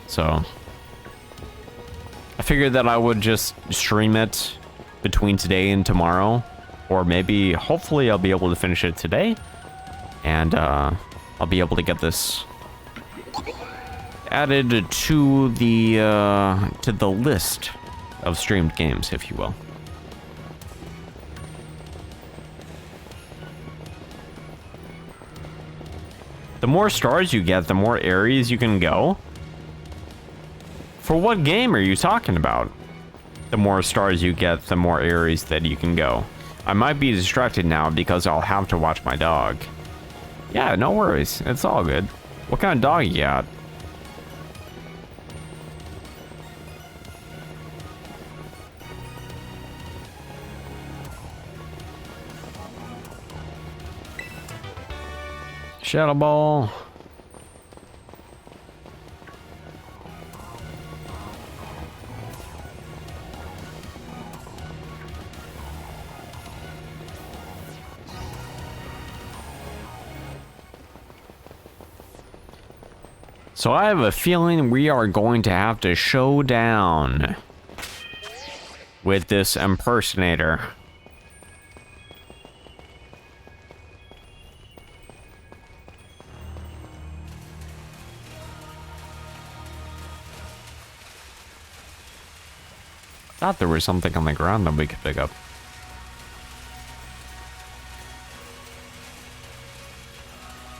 So I figured that I would just stream it between today and tomorrow, or maybe hopefully I'll be able to finish it today and I'll be able to get this added to the list of streamed games, if you will. The more stars you get, the more areas you can go. For what game are you talking about? The more stars you get, the more areas that you can go. I might be distracted now because I'll have to watch my dog. Yeah, no worries. It's all good. What kind of dog you got? Shadow Ball. So I have a feeling we are going to have to show down with this impersonator. Thought there was something on the ground that we could pick up.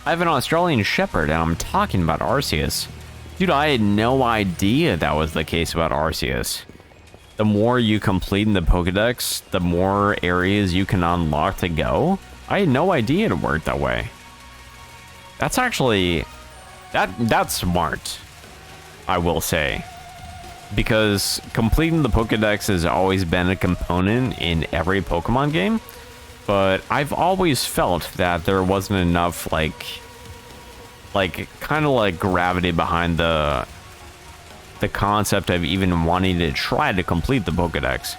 I have an Australian Shepherd and I'm talking about Arceus. Dude, I had no idea that was the case about Arceus. The more you complete in the Pokedex, the more areas you can unlock to go. I had no idea it worked that way. That's actually... That's smart, I will say. Because completing the Pokedex has always been a component in every Pokemon game, but I've always felt that there wasn't enough like kind of like gravity behind the concept of even wanting to try to complete the Pokedex.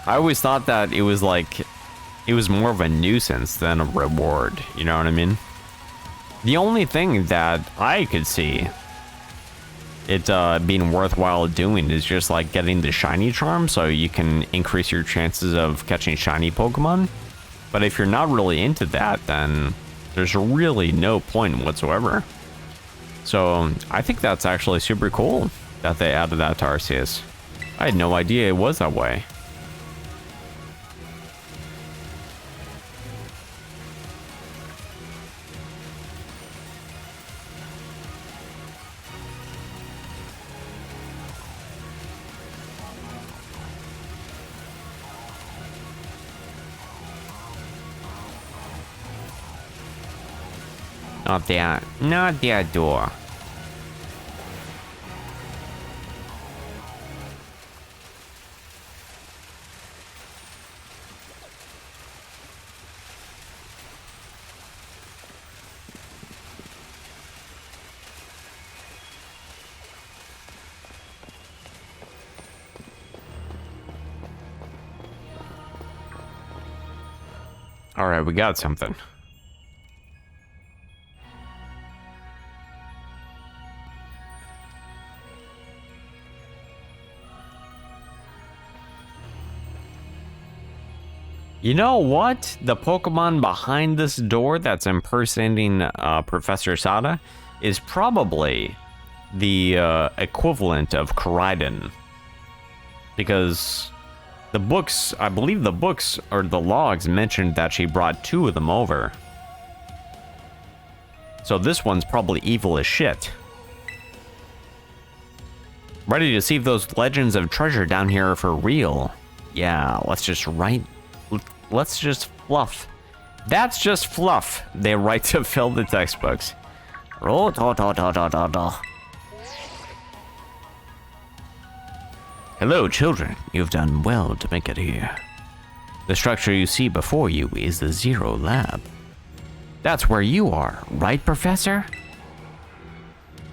I always thought that it was like, it was more of a nuisance than a reward, you know what I mean? The only thing that I could see it being worthwhile doing is just like getting the shiny charm so you can increase your chances of catching shiny Pokemon. But if you're not really into that, then there's really no point whatsoever. So I think that's actually super cool that they added that to Arceus. I had no idea it was that way. Not that door. All right, we got something. You know what? The Pokemon behind this door that's impersonating Professor Sada is probably the equivalent of Koraidon. Because the books, I believe the books or the logs mentioned that she brought 2 of them over. So this one's probably evil as shit. Ready to see if those legends of treasure down here are for real. Yeah, let's just fluff. That's just fluff. They write to fill the textbooks. Hello, children. You've done well to make it here. The structure you see before you is the Zero Lab. That's where you are, right, Professor?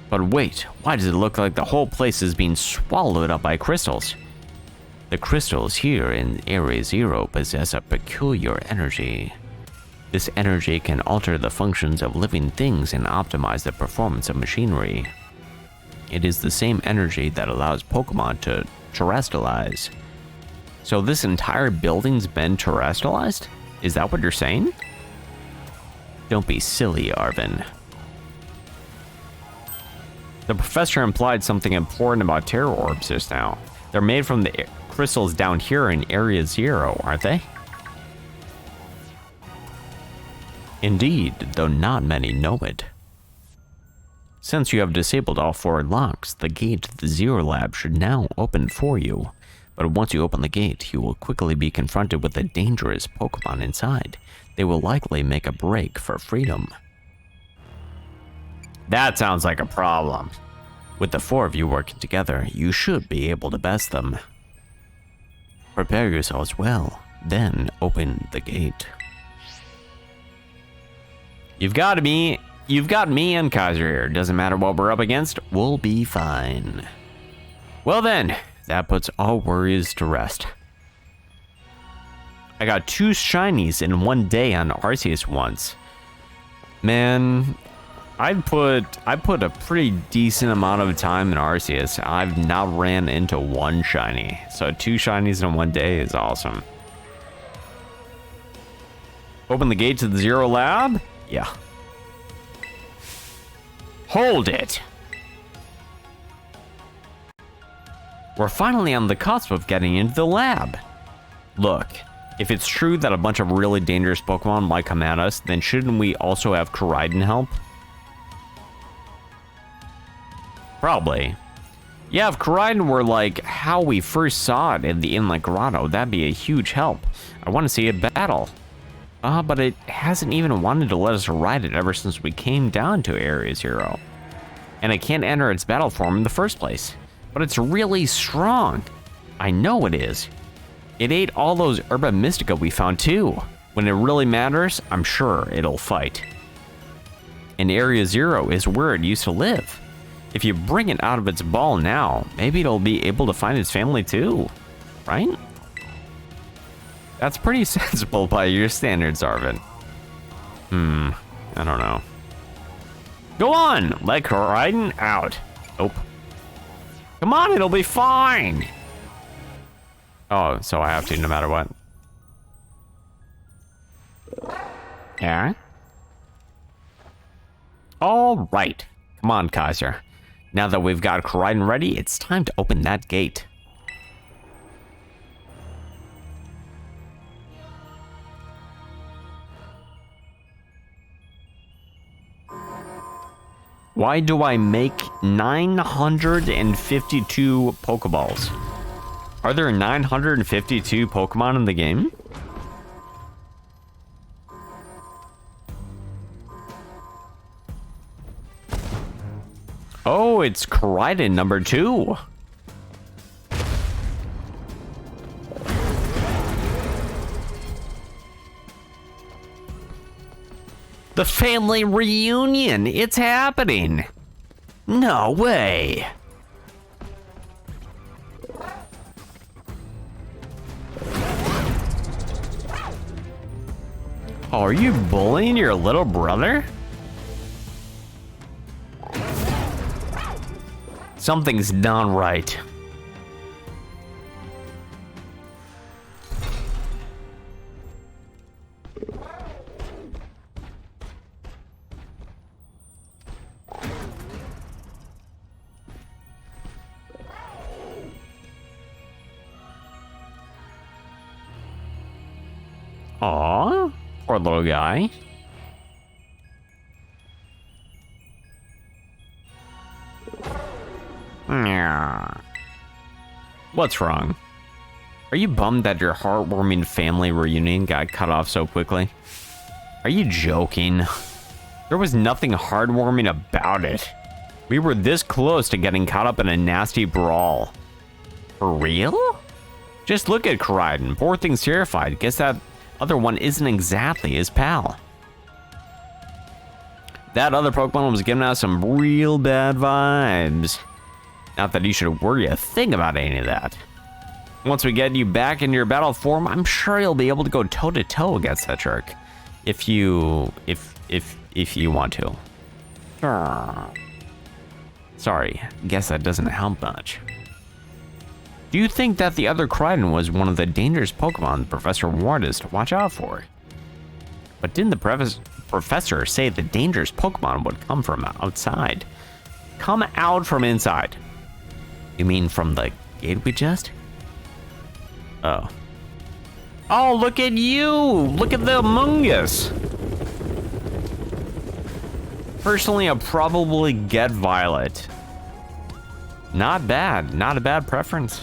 But wait, why does it look like the whole place is being swallowed up by crystals? The crystals here in Area Zero possess a peculiar energy. This energy can alter the functions of living things and optimize the performance of machinery. It is the same energy that allows Pokemon to terrestrialize. So this entire building's been terrestrialized? Is that what you're saying? Don't be silly, Arvin. The professor implied something important about Terror Orbs just now. They're made from the crystals down here in Area Zero, aren't they? Indeed, though not many know it. Since you have disabled all 4 locks, the gate to the Zero Lab should now open for you. But once you open the gate, you will quickly be confronted with a dangerous Pokemon inside. They will likely make a break for freedom. That sounds like a problem. With the 4 of you working together, you should be able to best them. Prepare yourselves well, then open the gate. You've got me and Kaiser here. Doesn't matter what we're up against, we'll be fine. Well then, that puts all worries to rest. I got 2 shinies in one day on Arceus once. Man, I put a pretty decent amount of time in Arceus. I've not ran into 1 shiny. So 2 shinies in one day is awesome. Open the gate to the Zero Lab? Yeah. Hold it! We're finally on the cusp of getting into the lab. Look, if it's true that a bunch of really dangerous Pokemon might come at us, then shouldn't we also have Koraidon help? Probably. Yeah, if Koraidon were like how we first saw it in the Inlet Grotto, that'd be a huge help. I want to see it battle. But it hasn't even wanted to let us ride it ever since we came down to Area Zero. And it can't enter its battle form in the first place. But it's really strong. I know it is. It ate all those Herba Mystica we found too. When it really matters, I'm sure it'll fight. And Area Zero is where it used to live. If you bring it out of its ball now, maybe it'll be able to find its family too, right? That's pretty sensible by your standards, Arvin. I don't know. Go on, let Koraidon out. Nope. Come on, it'll be fine. Oh, so I have to no matter what. Yeah? All right. Come on, Kaiser. Now that we've got Koraidon ready, it's time to open that gate. Why do I make 952 Pokeballs? Are there 952 Pokemon in the game? Oh, it's Koraidon number 2. The family reunion, it's happening. No way. Oh, are you bullying your little brother? Something's not right. Aw, poor little guy. What's wrong? Are you bummed that your heartwarming family reunion got cut off so quickly? Are you joking? There was nothing heartwarming about it. We were this close to getting caught up in a nasty brawl. For real? Just look at Koraidon. Poor thing's terrified. Guess that other one isn't exactly his pal. That other Pokemon was giving out some real bad vibes. Not that you should worry a thing about any of that. Once we get you back in your battle form, I'm sure you'll be able to go toe to toe against that jerk. If you want to. Sorry, guess that doesn't help much. Do you think that the other Koraidon was one of the dangerous Pokemon Professor warned us to watch out for? But didn't the professor say the dangerous Pokemon would come from outside? Come out from inside. You mean from the gate we just? Oh. Oh, look at you! Look at the Among Us! Personally, I'll probably get Violet. Not bad. Not a bad preference.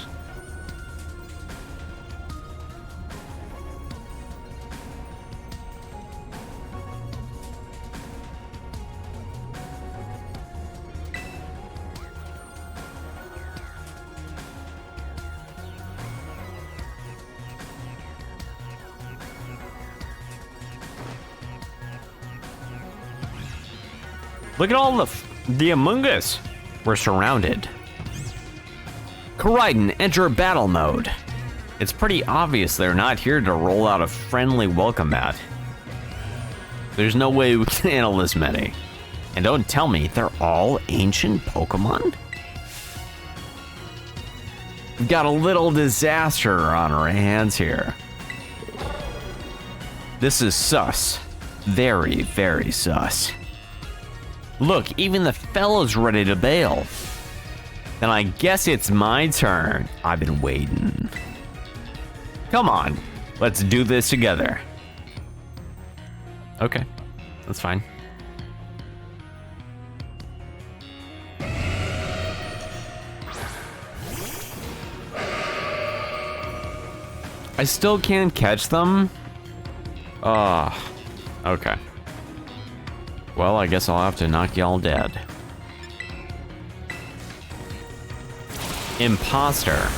Look at all the Among Us. We're surrounded. Koraidon, enter battle mode. It's pretty obvious they're not here to roll out a friendly welcome mat. There's no way we can handle this many. And don't tell me they're all ancient Pokemon? We've got a little disaster on our hands here. This is sus. Very, very sus. Look, even the fellow's ready to bail. Then I guess it's my turn. I've been waiting. Come on, let's do this together. Okay, that's fine. I still can't catch them? Okay. Well, I guess I'll have to knock y'all dead. Imposter.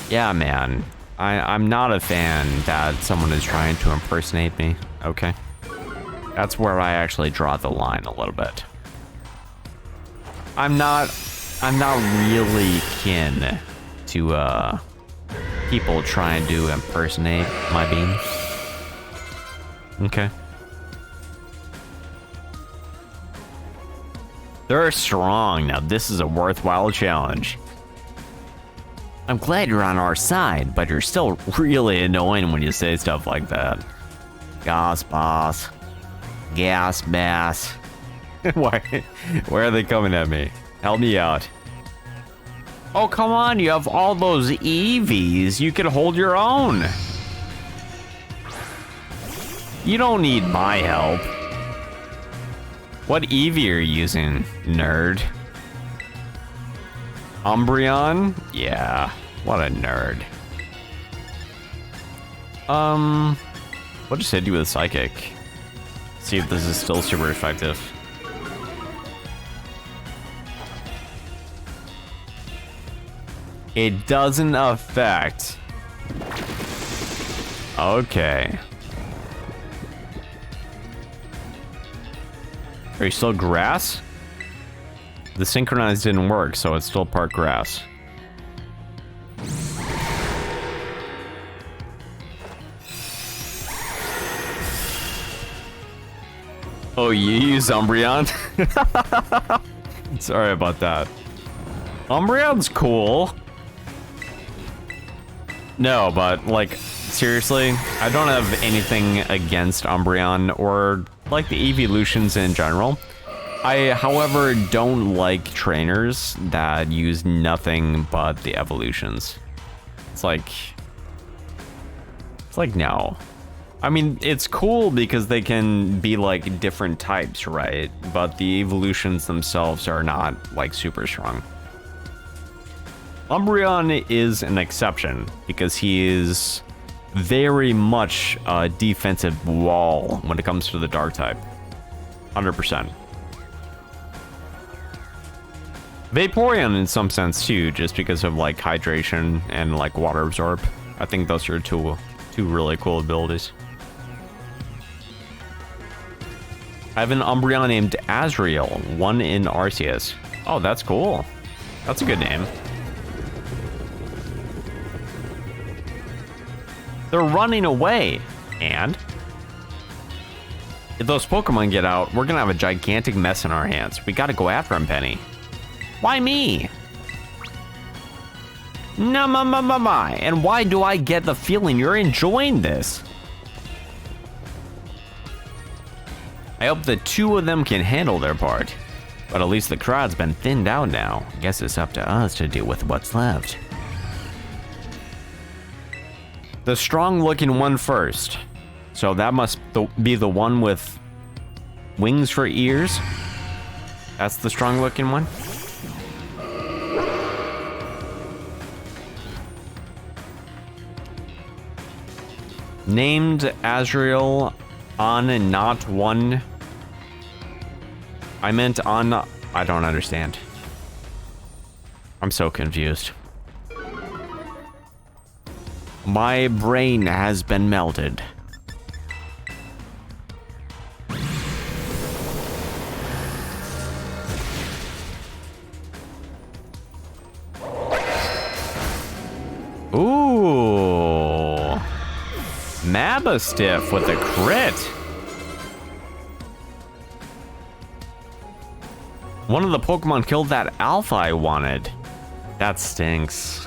Yeah, man. I'm not a fan that someone is trying to impersonate me. Okay. That's where I actually draw the line a little bit. I'm not really kin to people trying to impersonate my beam. Okay. They're strong. Now this is a worthwhile challenge. I'm glad you're on our side, but you're still really annoying when you say stuff like that. Gas boss. Gas bass. Why are they coming at me? Help me out. Oh, come on, you have all those EVs. You can hold your own. You don't need my help. What EV are you using, nerd? Umbreon? Yeah, what a nerd. What just hit you with Psychic? See if this is still super effective. It doesn't affect. Okay. Are you still grass? The synchronized didn't work, so it's still part grass. Oh, you use Umbreon? Sorry about that. Umbreon's cool. No, but like, seriously, I don't have anything against Umbreon or like the evolutions in general. I, however, don't like trainers that use nothing but the evolutions. It's like no. I mean, it's cool because they can be like different types, right? But the evolutions themselves are not like super strong. Umbreon is an exception because he is very much a defensive wall when it comes to the dark type. 100%. Vaporeon in some sense too, just because of like hydration and like water absorb. I think those are two really cool abilities. I have an Umbreon named Azrael, one in Arceus. Oh, that's cool. That's a good name. They're running away. And if those Pokemon get out, we're gonna have a gigantic mess in our hands. We gotta go after him, Penny. Why me? No, my. And why do I get the feeling you're enjoying this? I hope the two of them can handle their part. But at least the crowd's been thinned out now. Guess it's up to us to deal with what's left. The strong-looking one first. So that must be the one with wings for ears. That's the strong-looking one. Named Azrael on and not one. I meant on. I don't understand. I'm so confused. My brain has been melted. Ooh. Mabastiff with a crit. One of the Pokemon killed that alpha I wanted. That stinks.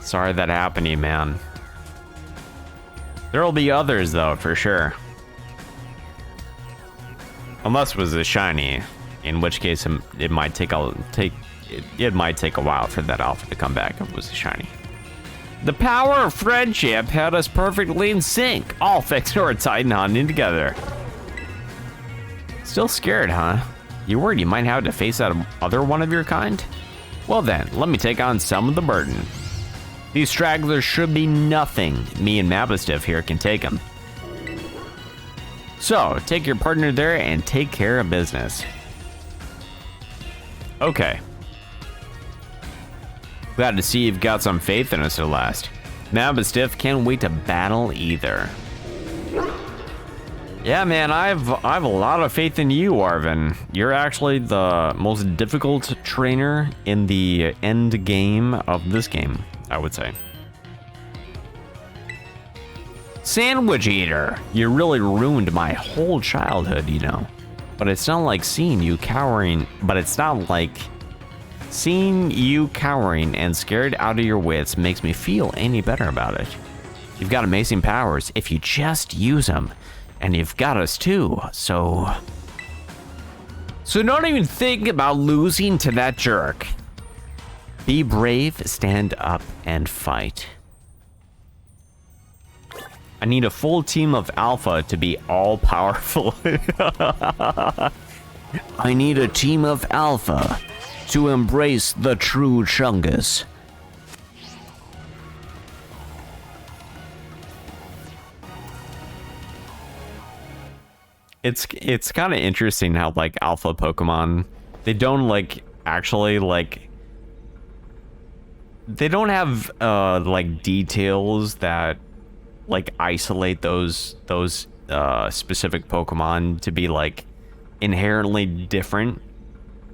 Sorry that happened to you, man. There'll be others though, for sure. Unless it was a shiny, in which case it might take a while for that alpha to come back if it was a shiny. The power of friendship had us perfectly in sync, all thanks to our Titan hunting together. Still scared, huh? You worried you might have to face that other one of your kind? Well then, let me take on some of the burden. These stragglers should be nothing. Me and Mabastiff here can take them. So, take your partner there and take care of business. Okay. Glad to see you've got some faith in us at last. Mabastiff can't wait to battle either. Yeah, man, I have a lot of faith in you, Arvin. You're actually the most difficult trainer in the end game of this game, I would say. Sandwich eater, you really ruined my whole childhood, you know. But it's not like seeing you cowering and scared out of your wits makes me feel any better about it. You've got amazing powers if you just use them. And you've got us too, so don't even think about losing to that jerk. Be brave, stand up, and fight. I need a full team of Alpha to be all-powerful. I need a team of Alpha to embrace the true Chungus. It's kind of interesting how, like, Alpha Pokemon, they don't, like, actually, like, they don't have, like, details that, like, isolate those specific Pokemon to be, like, inherently different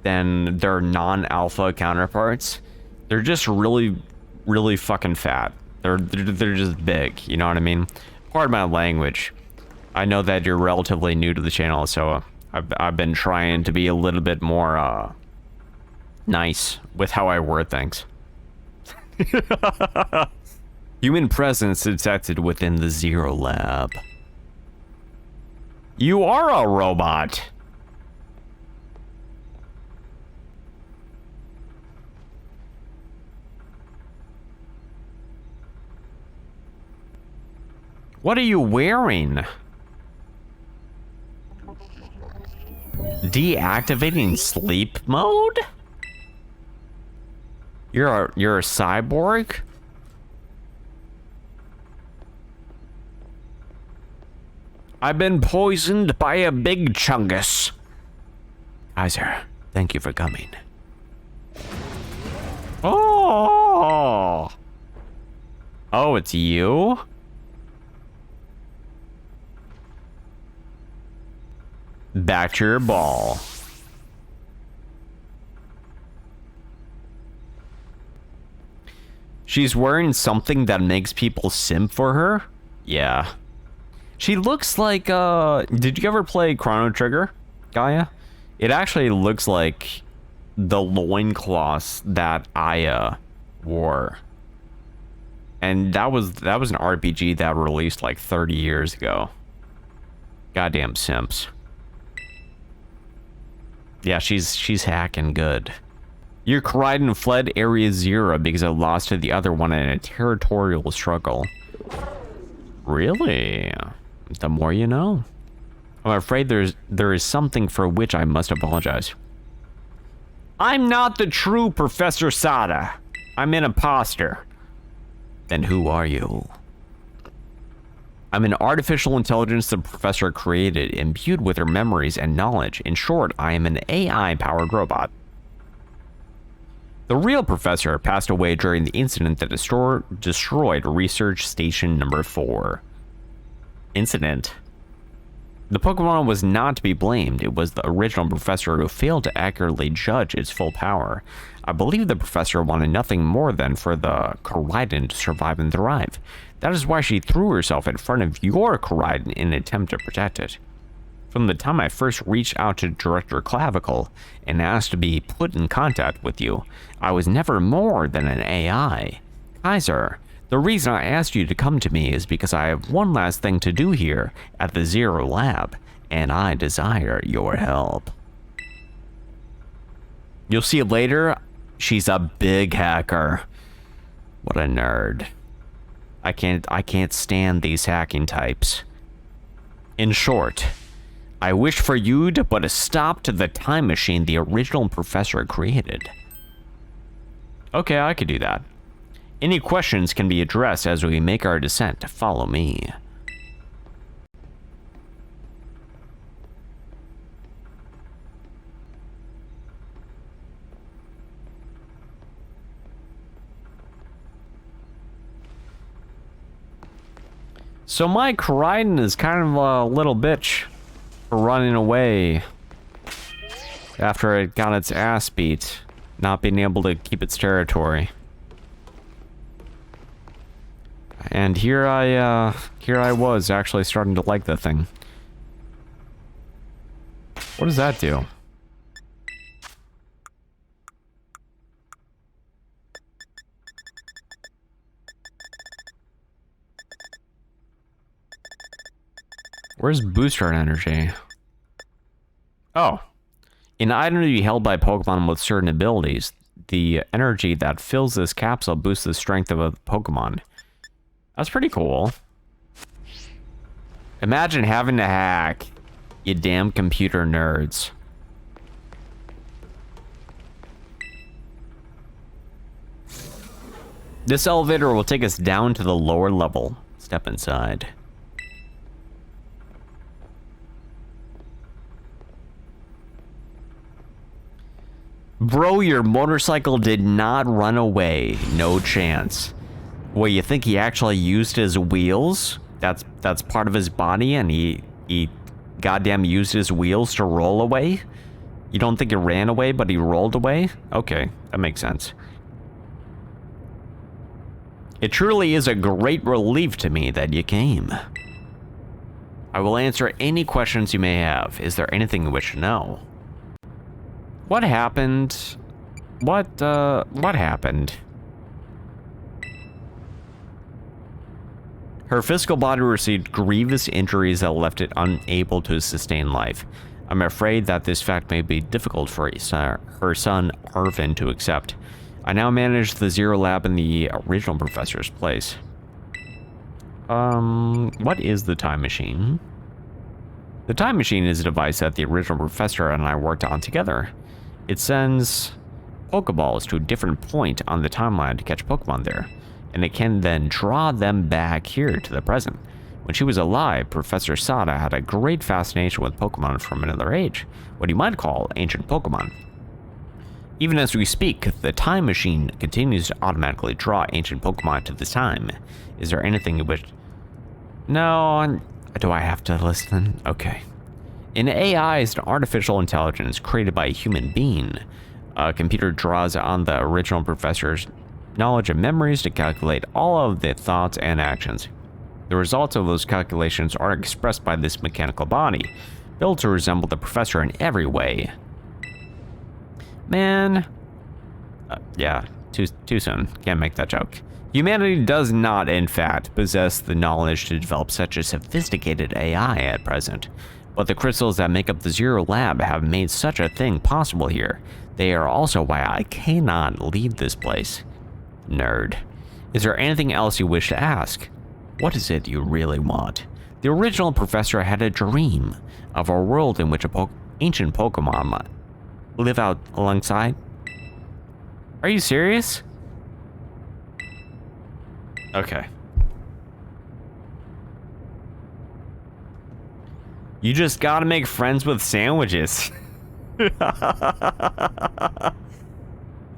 than their non-alpha counterparts. They're just really, really fucking fat. They're just big, you know what I mean? Pardon my language. I know that you're relatively new to the channel, so I've been trying to be a little bit more, nice with how I word things. Human presence detected within the Zero Lab. You are a robot. What are you wearing? Deactivating sleep mode? You're a cyborg? I've been poisoned by a big chungus. Kaiser, thank you for coming. Oh! Oh, it's you? Back to your ball. She's wearing something that makes people simp for her? Yeah. She looks like, did you ever play Chrono Trigger, Gaia? It actually looks like the loincloths that Aya wore. And that was an RPG that released like 30 years ago. Goddamn simps. Yeah, she's hacking good. Your Koraidon fled Area Zero because it lost to the other one in a territorial struggle. Really? The more you know. I'm afraid there is something for which I must apologize. I'm not the true Professor Sada. I'm an imposter. Then who are you? I'm an artificial intelligence the professor created, imbued with her memories and knowledge. In short, I am an AI-powered robot. The real professor passed away during the incident that destroyed Research Station Number 4. Incident? The Pokemon was not to be blamed. It was the original professor who failed to accurately judge its full power. I believe the professor wanted nothing more than for the Koraidon to survive and thrive. That is why she threw herself in front of your Koraidon in an attempt to protect it. From the time I first reached out to Director Clavicle and asked to be put in contact with you, I was never more than an AI. Kaiser, the reason I asked you to come to me is because I have one last thing to do here at the Zero Lab, and I desire your help. You'll see later, she's a big hacker. What a nerd. I can't stand these hacking types. In short, I wish for you to put a stop to the time machine the original professor created. Okay, I could do that. Any questions can be addressed as we make our descent. Follow me. So my Koraidon is kind of a little bitch for running away after it got its ass beat, not being able to keep its territory. And here I was actually starting to like the thing. What does that do? Where's booster energy? Oh. An item to be held by Pokemon with certain abilities. The energy that fills this capsule boosts the strength of a Pokemon. That's pretty cool. Imagine having to hack, you damn computer nerds. This elevator will take us down to the lower level. Step inside. Bro, your motorcycle did not run away. No chance. What, you think he actually used his wheels? That's part of his body and he goddamn used his wheels to roll away? You don't think he ran away, but he rolled away? Okay, that makes sense. It truly is a great relief to me that you came. I will answer any questions you may have. Is there anything you wish to know? What happened? What happened? Her physical body received grievous injuries that left it unable to sustain life. I'm afraid that this fact may be difficult for her son, Irvin, to accept. I now manage the Zero Lab in the original professor's place. What is the time machine? The time machine is a device that the original professor and I worked on together. It sends Pokeballs to a different point on the timeline to catch Pokemon there, and it can then draw them back here to the present. When she was alive, Professor Sada had a great fascination with Pokemon from another age, what you might call ancient Pokemon. Even as we speak, the time machine continues to automatically draw ancient Pokemon to this time. Is there anything you wish... No, do I have to listen? Okay. An AI is an artificial intelligence created by a human being. A computer draws on the original professor's knowledge and memories to calculate all of the thoughts and actions. The results of those calculations are expressed by this mechanical body, built to resemble the professor in every way. Man. Yeah, too soon. Can't make that joke. Humanity does not, in fact, possess the knowledge to develop such a sophisticated AI at present. But the crystals that make up the Zero Lab have made such a thing possible here. They are also why I cannot leave this place. Nerd. Is there anything else you wish to ask? What is it you really want? The original professor had a dream of a world in which ancient Pokemon live out alongside. Are you serious? Okay. You just gotta make friends with sandwiches.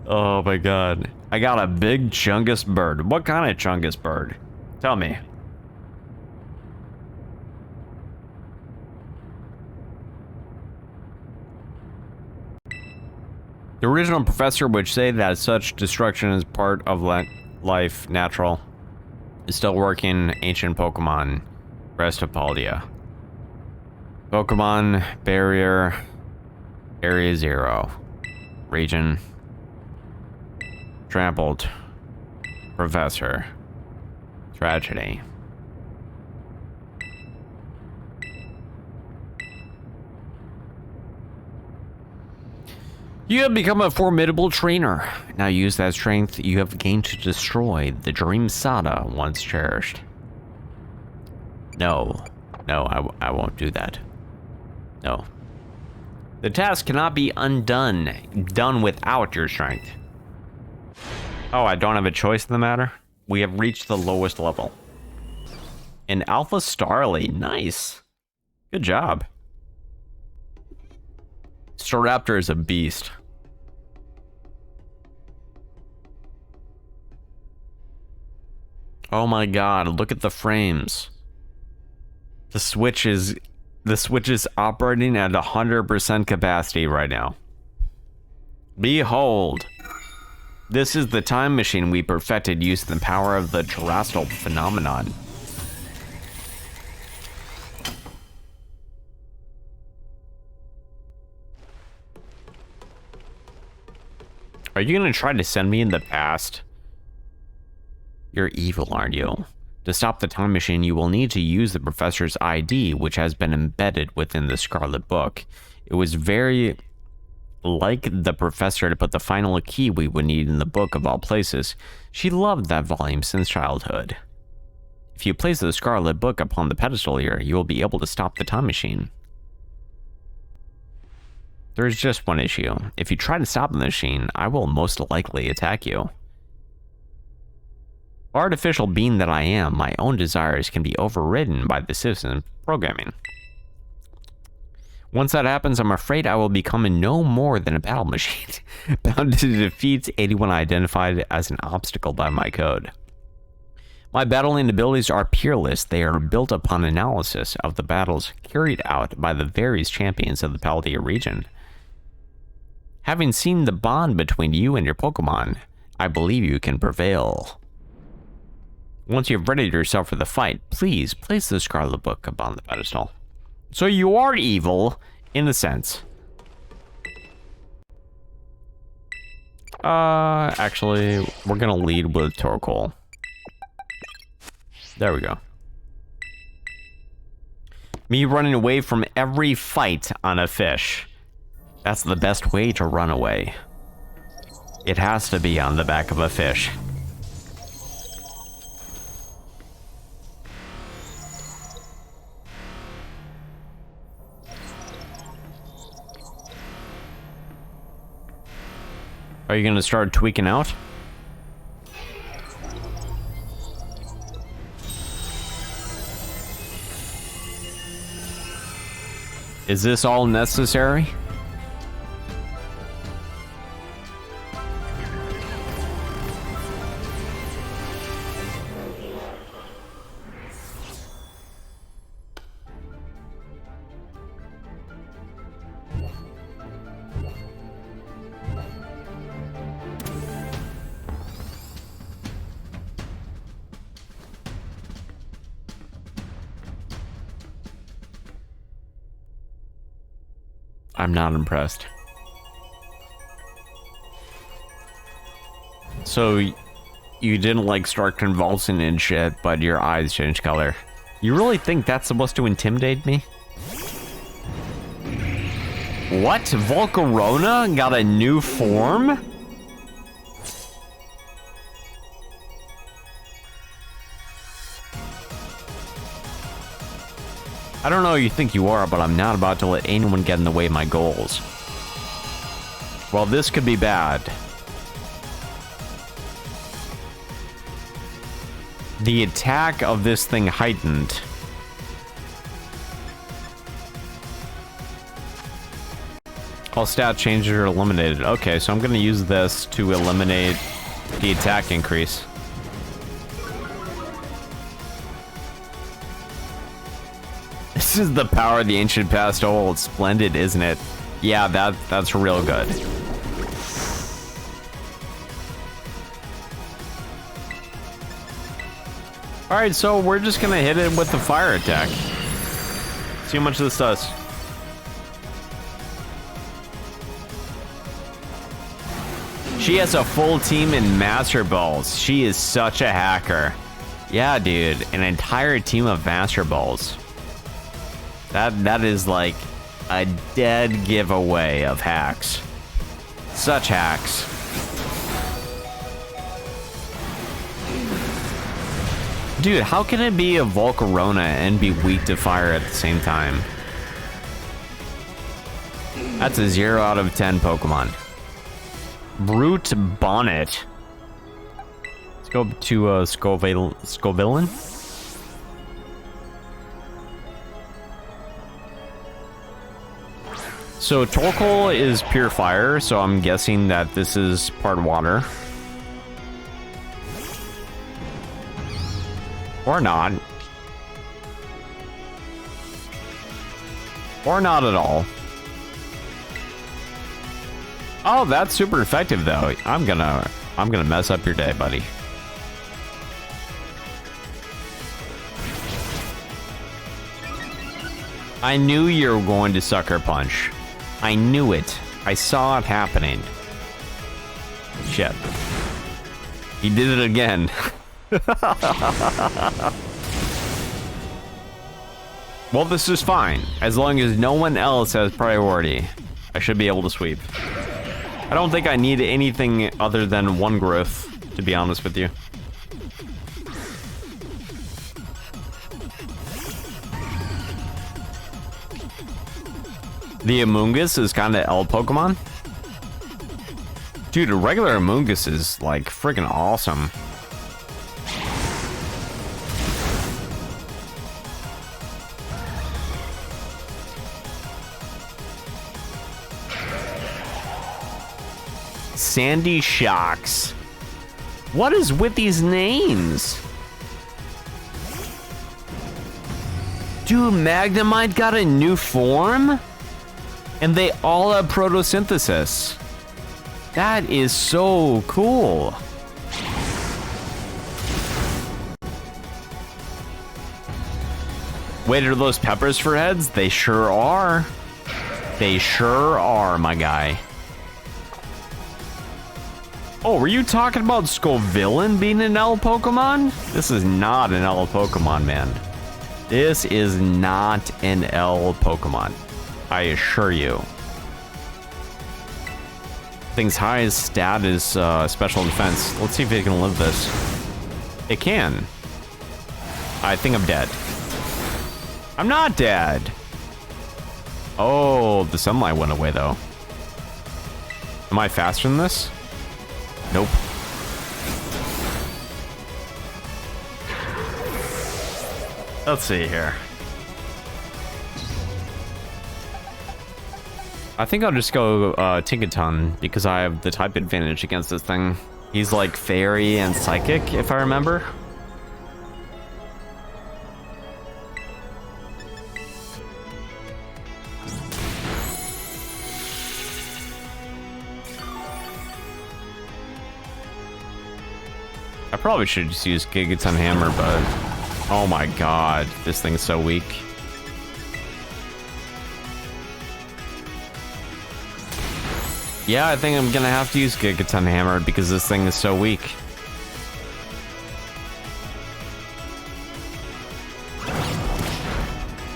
Oh my god. I got a big Chungus bird. What kind of Chungus bird? Tell me. The original professor would say that such destruction is part of life natural. Is still working ancient Pokemon. Restopaldia. Pokemon Barrier Area 0 Region Trampled Professor Tragedy. You have become a formidable trainer. Now use that strength you have gained to destroy the dream Sada once cherished. No, I won't do that. No. The task cannot be done without your strength. Oh, I don't have a choice in the matter? We have reached the lowest level. An Alpha Starly, nice. Good job. Staraptor is a beast. Oh my god, look at the frames. The Switch is operating at 100% capacity right now. Behold. This is the time machine we perfected using the power of the terrestrial phenomenon. Are you gonna try to send me in the past? You're evil, aren't you? To stop the time machine, you will need to use the professor's ID, which has been embedded within the Scarlet Book. It was very like the professor to put the final key we would need in the book of all places. She loved that volume since childhood. If you place the Scarlet Book upon the pedestal here, you will be able to stop the time machine. There is just one issue. If you try to stop the machine, I will most likely attack you. Artificial being that I am, my own desires can be overridden by the citizen programming. Once that happens, I'm afraid I will become no more than a battle machine, bound to defeat anyone identified as an obstacle by my code. My battling abilities are peerless. They are built upon analysis of the battles carried out by the various champions of the Paldea region. Having seen the bond between you and your Pokémon, I believe you can prevail. Once you've readied yourself for the fight, please place the Scarlet Book upon the pedestal. So you are evil, in a sense. Actually, we're gonna lead with Torkoal. There we go. Me running away from every fight on a fish. That's the best way to run away. It has to be on the back of a fish. Are you gonna start tweaking out? Is this all necessary? I'm not impressed. So, you didn't like start convulsing and shit, but your eyes changed color. You really think that's supposed to intimidate me? What? Volcarona got a new form? I don't know who you think you are, but I'm not about to let anyone get in the way of my goals. Well, this could be bad. The attack of this thing heightened. All stat changes are eliminated. Okay, so I'm gonna use this to eliminate the attack increase. This is the power of the ancient past. Oh, it's splendid, isn't it? Yeah, that's real good. Alright, so we're just gonna hit it with the fire attack. See how much this does. She has a full team in Master Balls. She is such a hacker. Yeah, dude, an entire team of Master Balls. That is like a dead giveaway of hacks. Such hacks. Dude, how can it be a Volcarona and be weak to fire at the same time? That's a 0 out of 10 Pokemon. Brute Bonnet. Let's go to Scovillain. So Torkoal is pure fire, so I'm guessing that this is part water. Or not. Or not at all. Oh, that's super effective though. I'm gonna I'm gonna mess up your day, buddy. I knew you were going to Sucker Punch. I knew it. I saw it happening. Shit. He did it again. Well, this is fine. As long as no one else has priority, I should be able to sweep. I don't think I need anything other than one growth, to be honest with you. The Amoonguss is kind of L Pokemon. Dude, a regular Amoonguss is like freaking awesome. Sandy Shocks. What is with these names? Dude, Magnemite got a new form? And they all have photosynthesis. That is so cool. Wait, are those peppers for heads? They sure are. They sure are, my guy. Oh, were you talking about Scovillain being an L Pokemon? This is not an L Pokemon, man. This is not an L Pokemon. I assure you. Thing's highest stat is special defense. Let's see if it can live this. It can. I think I'm dead. I'm not dead. Oh, the sunlight went away though. Am I faster than this? Nope. Let's see here. I think I'll just go Tinkaton because I have the type advantage against this thing. He's like fairy and psychic, if I remember. I probably should just use Gigaton Hammer, but oh my god, this thing's so weak. Yeah, I think I'm gonna have to use Gigaton Hammer because this thing is so weak.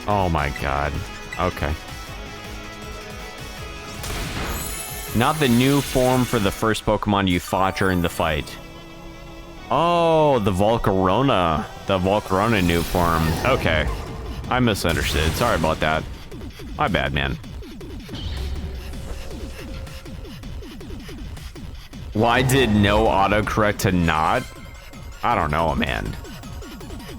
Oh my god. Okay. Not the new form for the first Pokemon you fought during the fight. Oh, the Volcarona. The Volcarona new form. Okay. I misunderstood. Sorry about that. My bad, man. Why did no autocorrect to not? I don't know, man.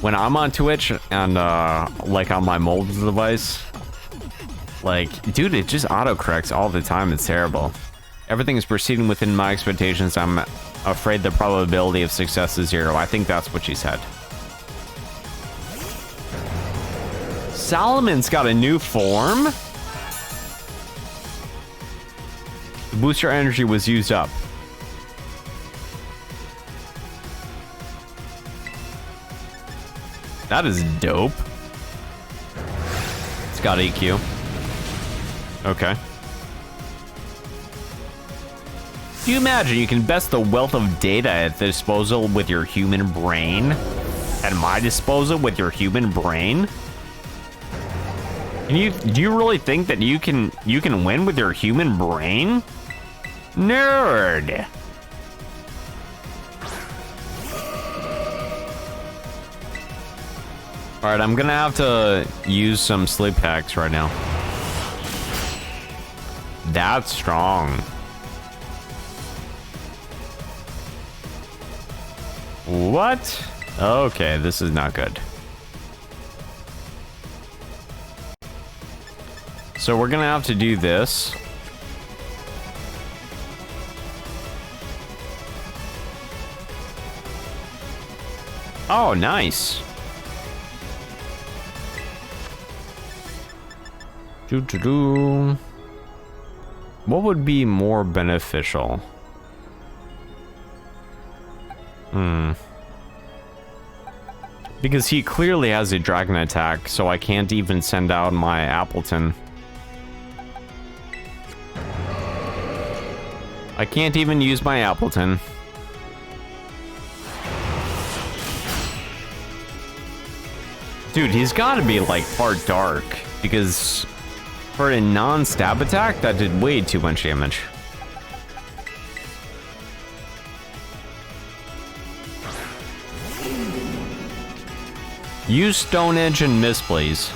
When I'm on Twitch and like on my mobile device, like, dude, it just autocorrects all the time. It's terrible. Everything is proceeding within my expectations. I'm afraid the probability of success is 0. I think that's what she said. Solomon's got a new form? The booster energy was used up. That is dope. It's got EQ. Okay. Do you imagine you can best the wealth of data at the disposal with your human brain? At my disposal with your human brain? And do you really think that you can win with your human brain? Nerd. All right, I'm gonna have to use some sleep hacks right now. That's strong. What? Okay, this is not good. So we're gonna have to do this. Oh, nice. What would be more beneficial? Because he clearly has a dragon attack, so I can't even send out my Appleton. I can't even use my Appleton. Dude, he's gotta be like part dark, because for a non-stab attack, that did way too much damage. Use Stone Edge and miss, please.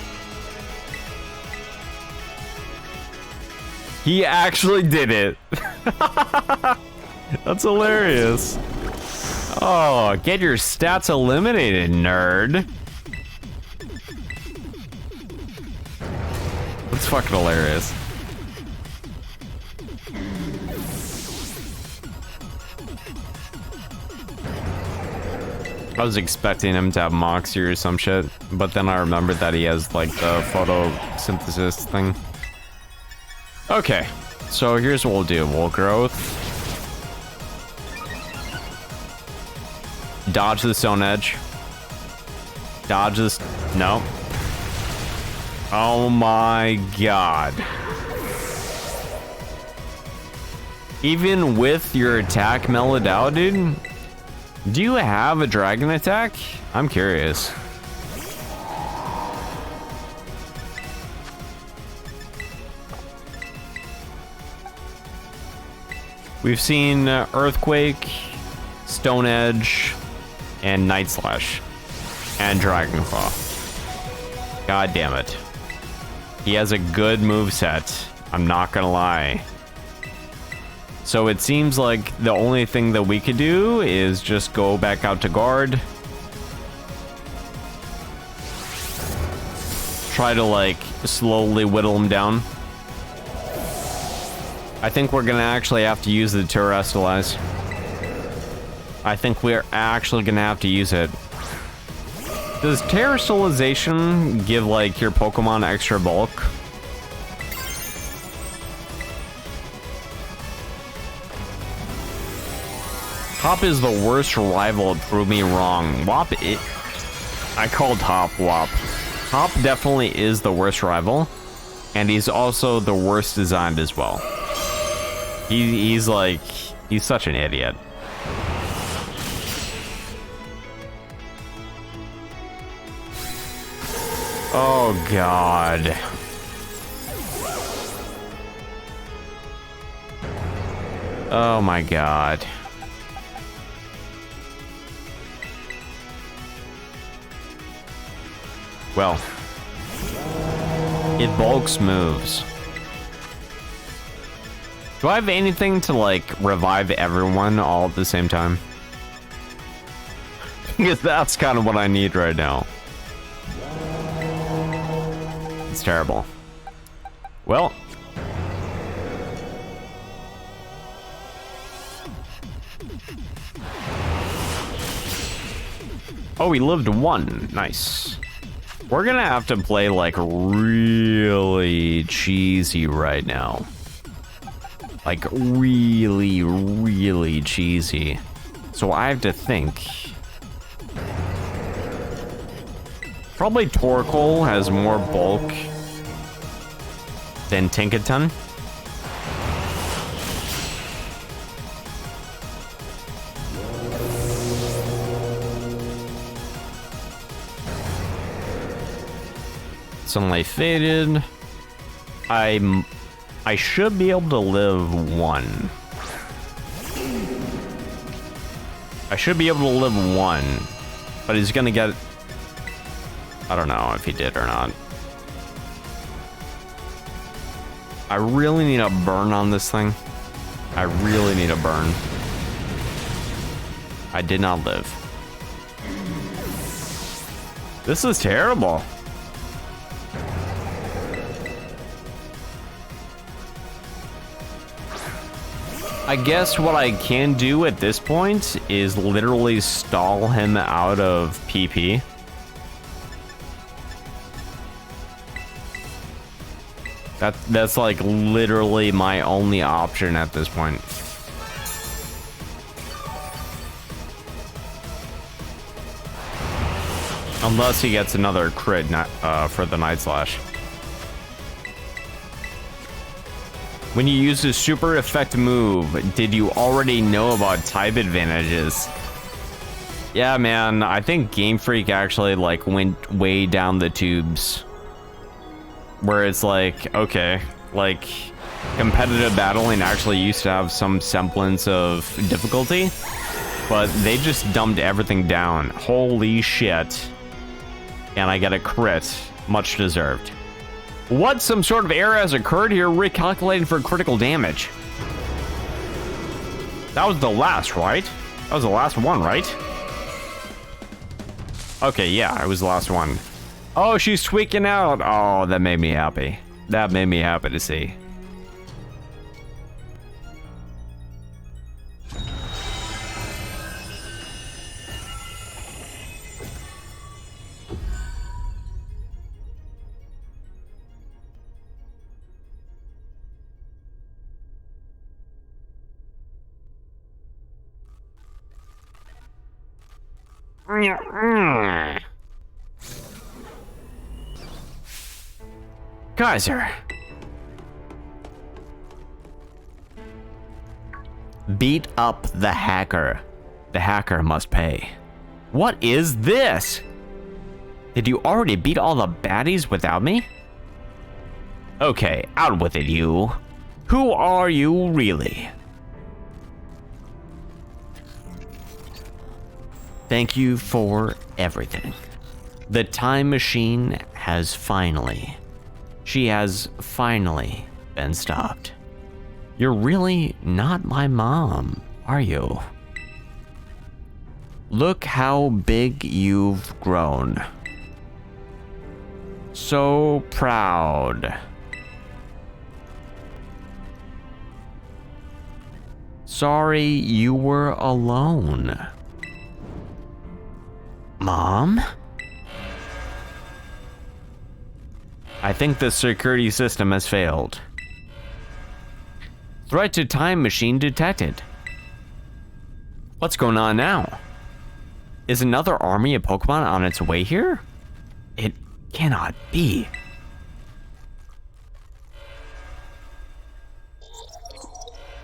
He actually did it. That's hilarious. Oh, get your stats eliminated, nerd. That's fucking hilarious. I was expecting him to have Moxie or some shit, but then I remembered that he has like the photosynthesis thing. Okay, so here's what we'll do. We'll growth. Dodge the Stone Edge. Dodge this. No. Oh my god. Even with your attack mellowed out, dude? Do you have a dragon attack? I'm curious. We've seen Earthquake, Stone Edge, and Night Slash, and Dragon Claw. God damn it. He has a good moveset. I'm not gonna lie. So it seems like the only thing that we could do is just go back out to guard. Try to like slowly whittle him down. I think we're gonna actually have to use the Terrestrialize. I think we're actually gonna have to use it. Does Terrestrialization give like your Pokemon extra bulk? Hop is the worst rival, prove me wrong. I called Hop Wop. Hop definitely is the worst rival, and he's also the worst designed as well. He's such an idiot. Oh god. Oh my god. Well, it bulks moves. Do I have anything to like revive everyone all at the same time? Because that's kind of what I need right now. It's terrible. Well. Oh, he lived one. Nice. We're gonna have to play like really cheesy right now. Like really, really cheesy. So I have to think. Probably Torkoal has more bulk than Tinkaton. Sunlight faded. I should be able to live one. I should be able to live one, but he's gonna get. I don't know if he did or not. I really need a burn on this thing. I really need a burn. I did not live. This is terrible. I guess what I can do at this point is literally stall him out of PP. That's like literally my only option at this point. Unless he gets another crit for the Night Slash. When you use a super effect move, did you already know about type advantages? Yeah, man, I think Game Freak actually like went way down the tubes. Where it's like, okay, like competitive battling actually used to have some semblance of difficulty, but they just dumbed everything down. Holy shit. And I get a crit, much deserved. What? Some sort of error has occurred here, recalculating for critical damage. That was the last, right? That was the last one, right? Okay, yeah, it was the last one. Oh, she's tweaking out. Oh, that made me happy. That made me happy to see. Kaiser. Beat up the hacker. The hacker must pay. What is this? Did you already beat all the baddies without me? Okay, out with it, you. Who are you really? Thank you for everything. The time machine has finally... She has finally been stopped. You're really not my mom, are you? Look how big you've grown. So proud. Sorry you were alone. Mom? I think the security system has failed. Threat to time machine detected. What's going on now? Is another army of Pokemon on its way here? It cannot be.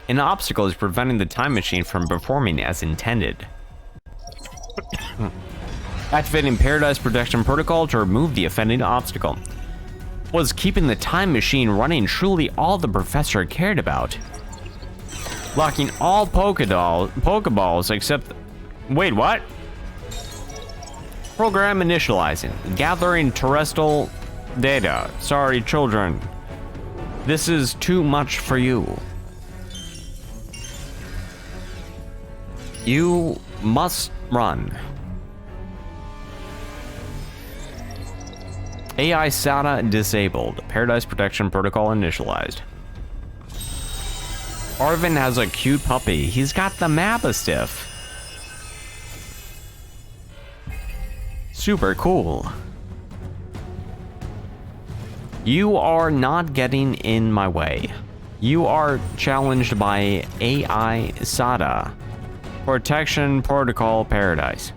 An obstacle is preventing the time machine from performing as intended. Activating Paradise Protection Protocol to remove the offending obstacle. Was keeping the time machine running truly all the professor cared about? Locking all Pokeballs except... Wait, what? Program initializing. Gathering terrestrial data. Sorry, children. This is too much for you. You must run. AI SATA disabled. Paradise Protection Protocol initialized. Arvin has a cute puppy. He's got the Mastiff. Super cool. You are not getting in my way. You are challenged by AI SATA. Protection Protocol Paradise.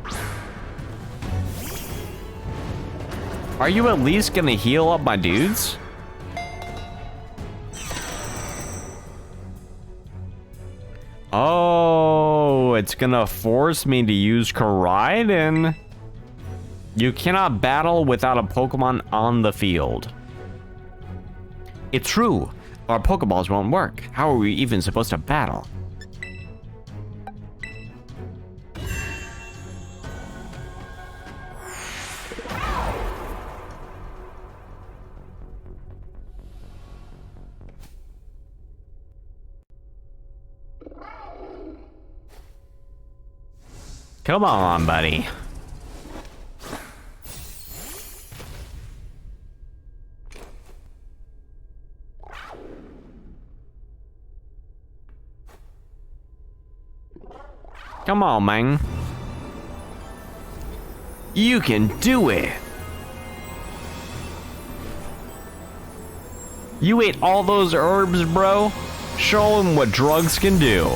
Are you at least gonna heal up my dudes? Oh, it's gonna force me to use Koraidon. You cannot battle without a Pokemon on the field. It's true, our Pokeballs won't work. How are we even supposed to battle? Come on, buddy. Come on, man. You can do it. You ate all those herbs, bro? Show them what drugs can do.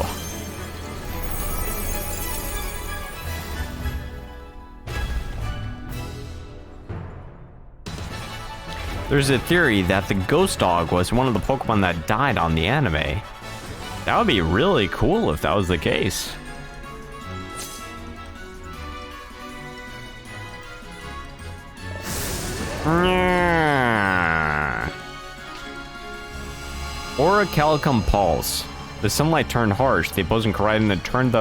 There's a theory that the ghost dog was one of the Pokemon that died on the anime. That would be really cool if that was the case. Orichalcum Pulse. The sunlight turned harsh. The opposing Koraidon had turned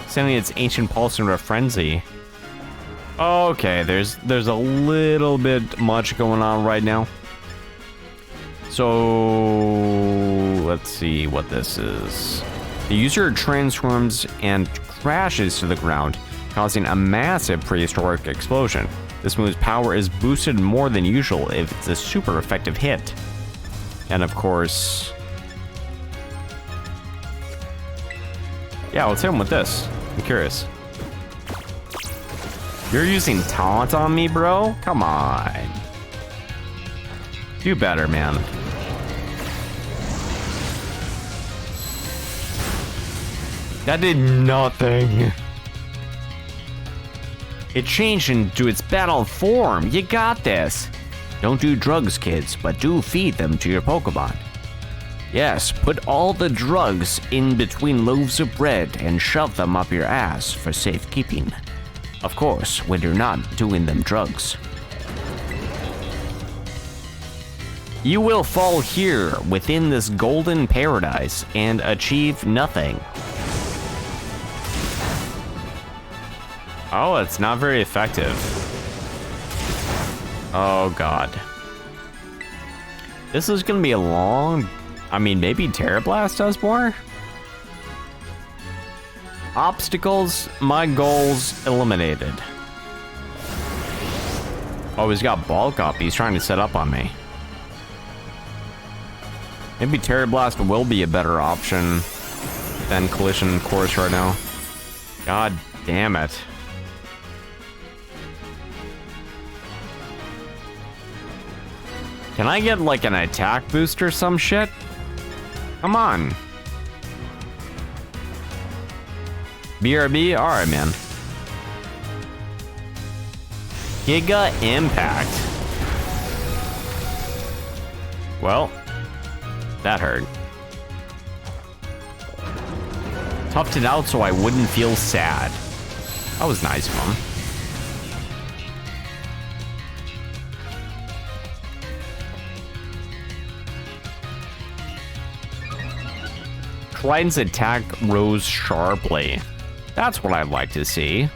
sending its ancient pulse into a frenzy. Okay, there's a little bit much going on right now. So let's see what this is. The user transforms and crashes to the ground, causing a massive prehistoric explosion. This move's power is boosted more than usual if it's a super effective hit. And of course, yeah, let's hit him with this. I'm curious. You're using taunt on me, bro? Come on. Do better, man. That did nothing. It changed into its battle form. You got this. Don't do drugs, kids, but do feed them to your Pokemon. Yes, put all the drugs in between loaves of bread and shove them up your ass for safekeeping. Of course, when you're not doing them drugs. You will fall here within this golden paradise and achieve nothing. Oh, it's not very effective. Oh god. This is gonna be a long... I mean, maybe Terra Blast does more? Obstacles, my goals eliminated. Oh, he's got bulk up. He's trying to set up on me. Maybe Terra Blast will be a better option than Collision Course right now. God damn it. Can I get like an attack boost or some shit? Come on. BRB? Alright, man. Giga Impact. Well, that hurt. Toughed it out so I wouldn't feel sad. That was nice of him. Koraidon's attack rose sharply. That's what I'd like to see.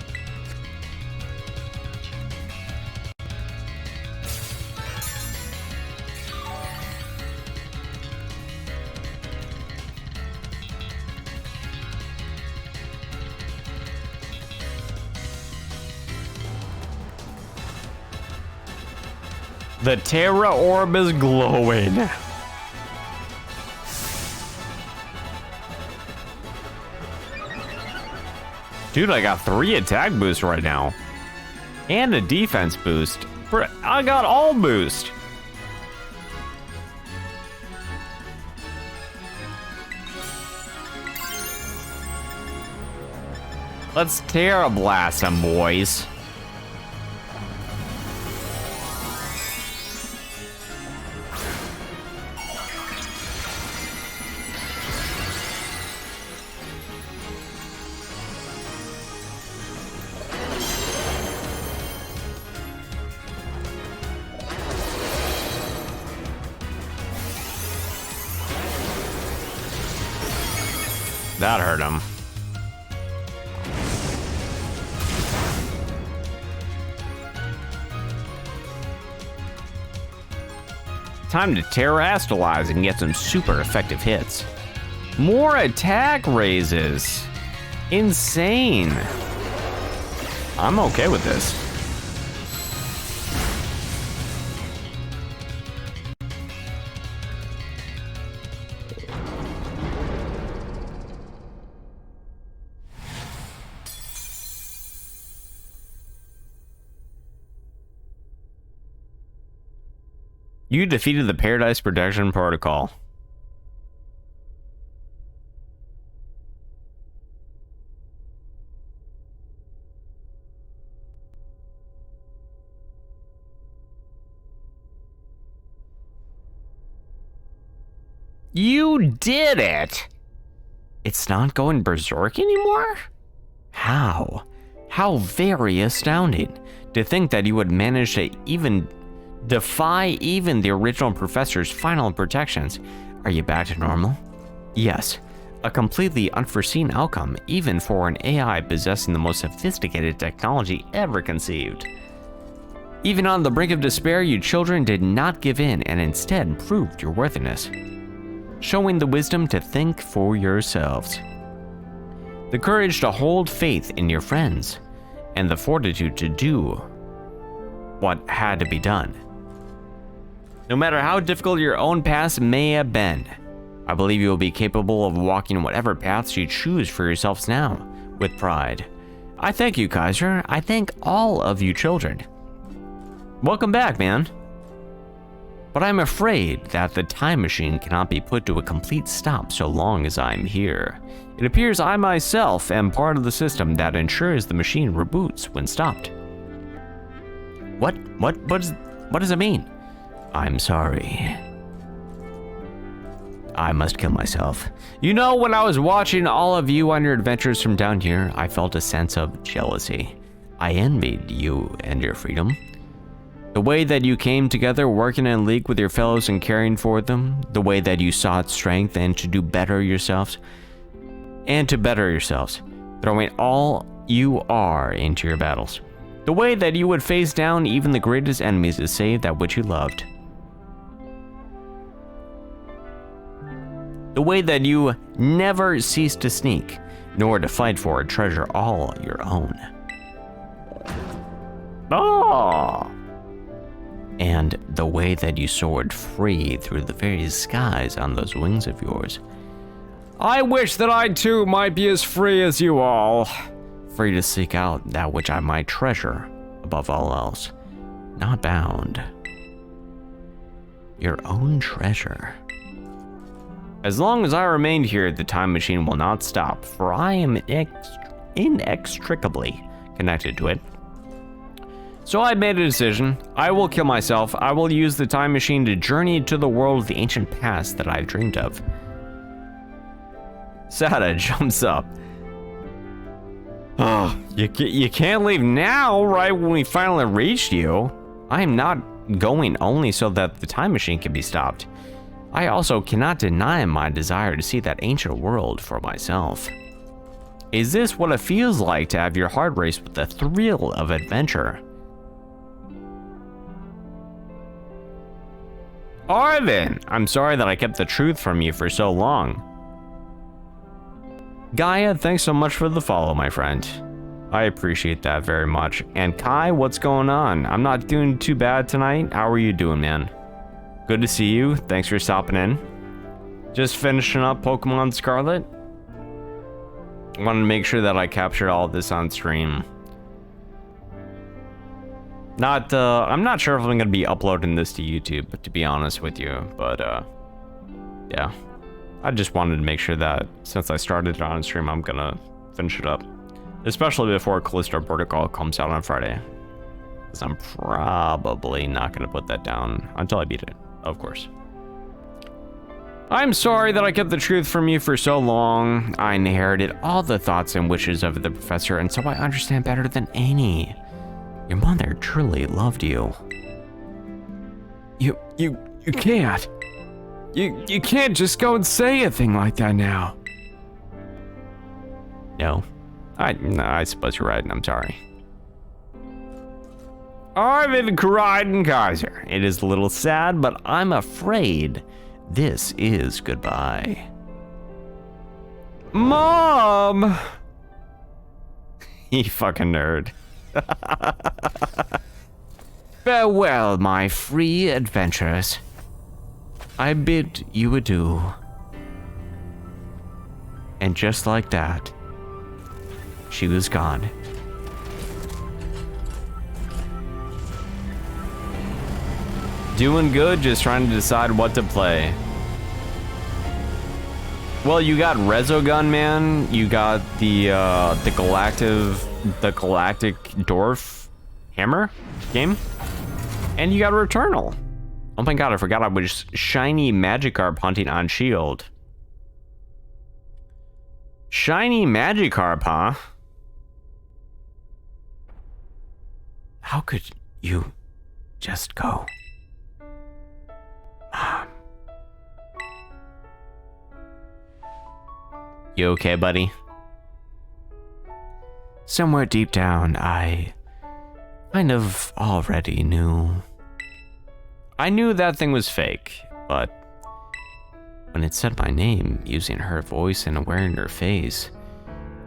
The Terra Orb is glowing. Dude, I got 3 attack boosts right now. And a defense boost. I got all boost. Let's Terra Blast them, boys. That hurt him. Time to Terrastalize and get some super effective hits. More attack raises. Insane. I'm okay with this. You defeated the Paradise Protection Protocol. You did it! It's not going berserk anymore? How? How very astounding. To think that you would manage to even defy even the original professor's final protections. Are you back to normal? Yes. A completely unforeseen outcome, even for an AI possessing the most sophisticated technology ever conceived. Even on the brink of despair, you children did not give in and instead proved your worthiness, showing the wisdom to think for yourselves, the courage to hold faith in your friends, and the fortitude to do what had to be done. No matter how difficult your own past may have been, I believe you will be capable of walking whatever paths you choose for yourselves now, with pride. I thank you, Kaiser. I thank all of you children. Welcome back, man. But I'm afraid that the time machine cannot be put to a complete stop so long as I'm here. It appears I myself am part of the system that ensures the machine reboots when stopped. What does it mean? I'm sorry. I must kill myself. You know, when I was watching all of you on your adventures from down here, I felt a sense of jealousy. I envied you and your freedom. The way that you came together working in league with your fellows and caring for them, the way that you sought strength and to better yourselves, throwing all you are into your battles. The way that you would face down even the greatest enemies to save that which you loved. The way that you never ceased to sneak, nor to fight for a treasure all your own. Oh! And the way that you soared free through the very skies on those wings of yours. I wish that I too might be as free as you all. Free to seek out that which I might treasure above all else. Not bound. Your own treasure. As long as I remain here, the time machine will not stop, for I am inextricably connected to it. So I made a decision. I will kill myself. I will use the time machine to journey to the world of the ancient past that I've dreamed of. Sada jumps up. Oh, you can't leave now, right when we finally reached you. I am not going only so that the time machine can be stopped. I also cannot deny my desire to see that ancient world for myself. Is this what it feels like to have your heart race with the thrill of adventure? Arvin, I'm sorry that I kept the truth from you for so long. Gaia, thanks so much for the follow, my friend. I appreciate that very much. And Kai, what's going on? I'm not doing too bad tonight. How are you doing, man? Good to see you. Thanks for stopping in. Just finishing up Pokemon Scarlet. Wanted to make sure that I captured all of this on stream. I'm not sure if I'm gonna be uploading this to YouTube, to be honest with you, but yeah. I just wanted to make sure that since I started it on stream, I'm gonna finish it up. Especially before Callisto Protocol comes out on Friday. Because I'm probably not gonna put that down until I beat it, of course. I'm sorry that I kept the truth from you for so long. I inherited all the thoughts and wishes of the professor, and so I understand better than any. Your mother truly loved you. You can't. You can't just go and say a thing like that now. No. I suppose you're right, and I'm sorry. Arvid Kreidenkaiser. It is a little sad, but I'm afraid this is goodbye. Mom! You fucking nerd. Farewell, my free adventurers. I bid you adieu. And just like that, she was gone. Doing good, just trying to decide what to play. Well, you got Resogun, man. You got the Galactic Dwarf Hammer game, and you got Returnal. Oh my god, I forgot I was shiny Magikarp hunting on Shield. Shiny Magikarp, huh? How could you just go? Mom. You okay, buddy? Somewhere deep down, I kind of already knew. I knew that thing was fake, but When it said my name using her voice and wearing her face,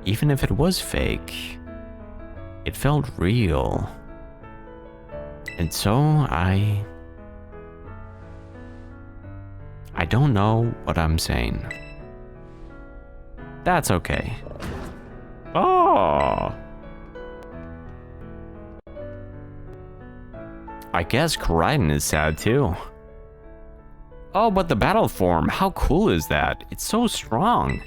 even if it was fake, it felt real. And so I don't know what I'm saying. That's okay. oh, I guess Crichton is sad too. Oh, but the battle form, how cool is that? It's so strong.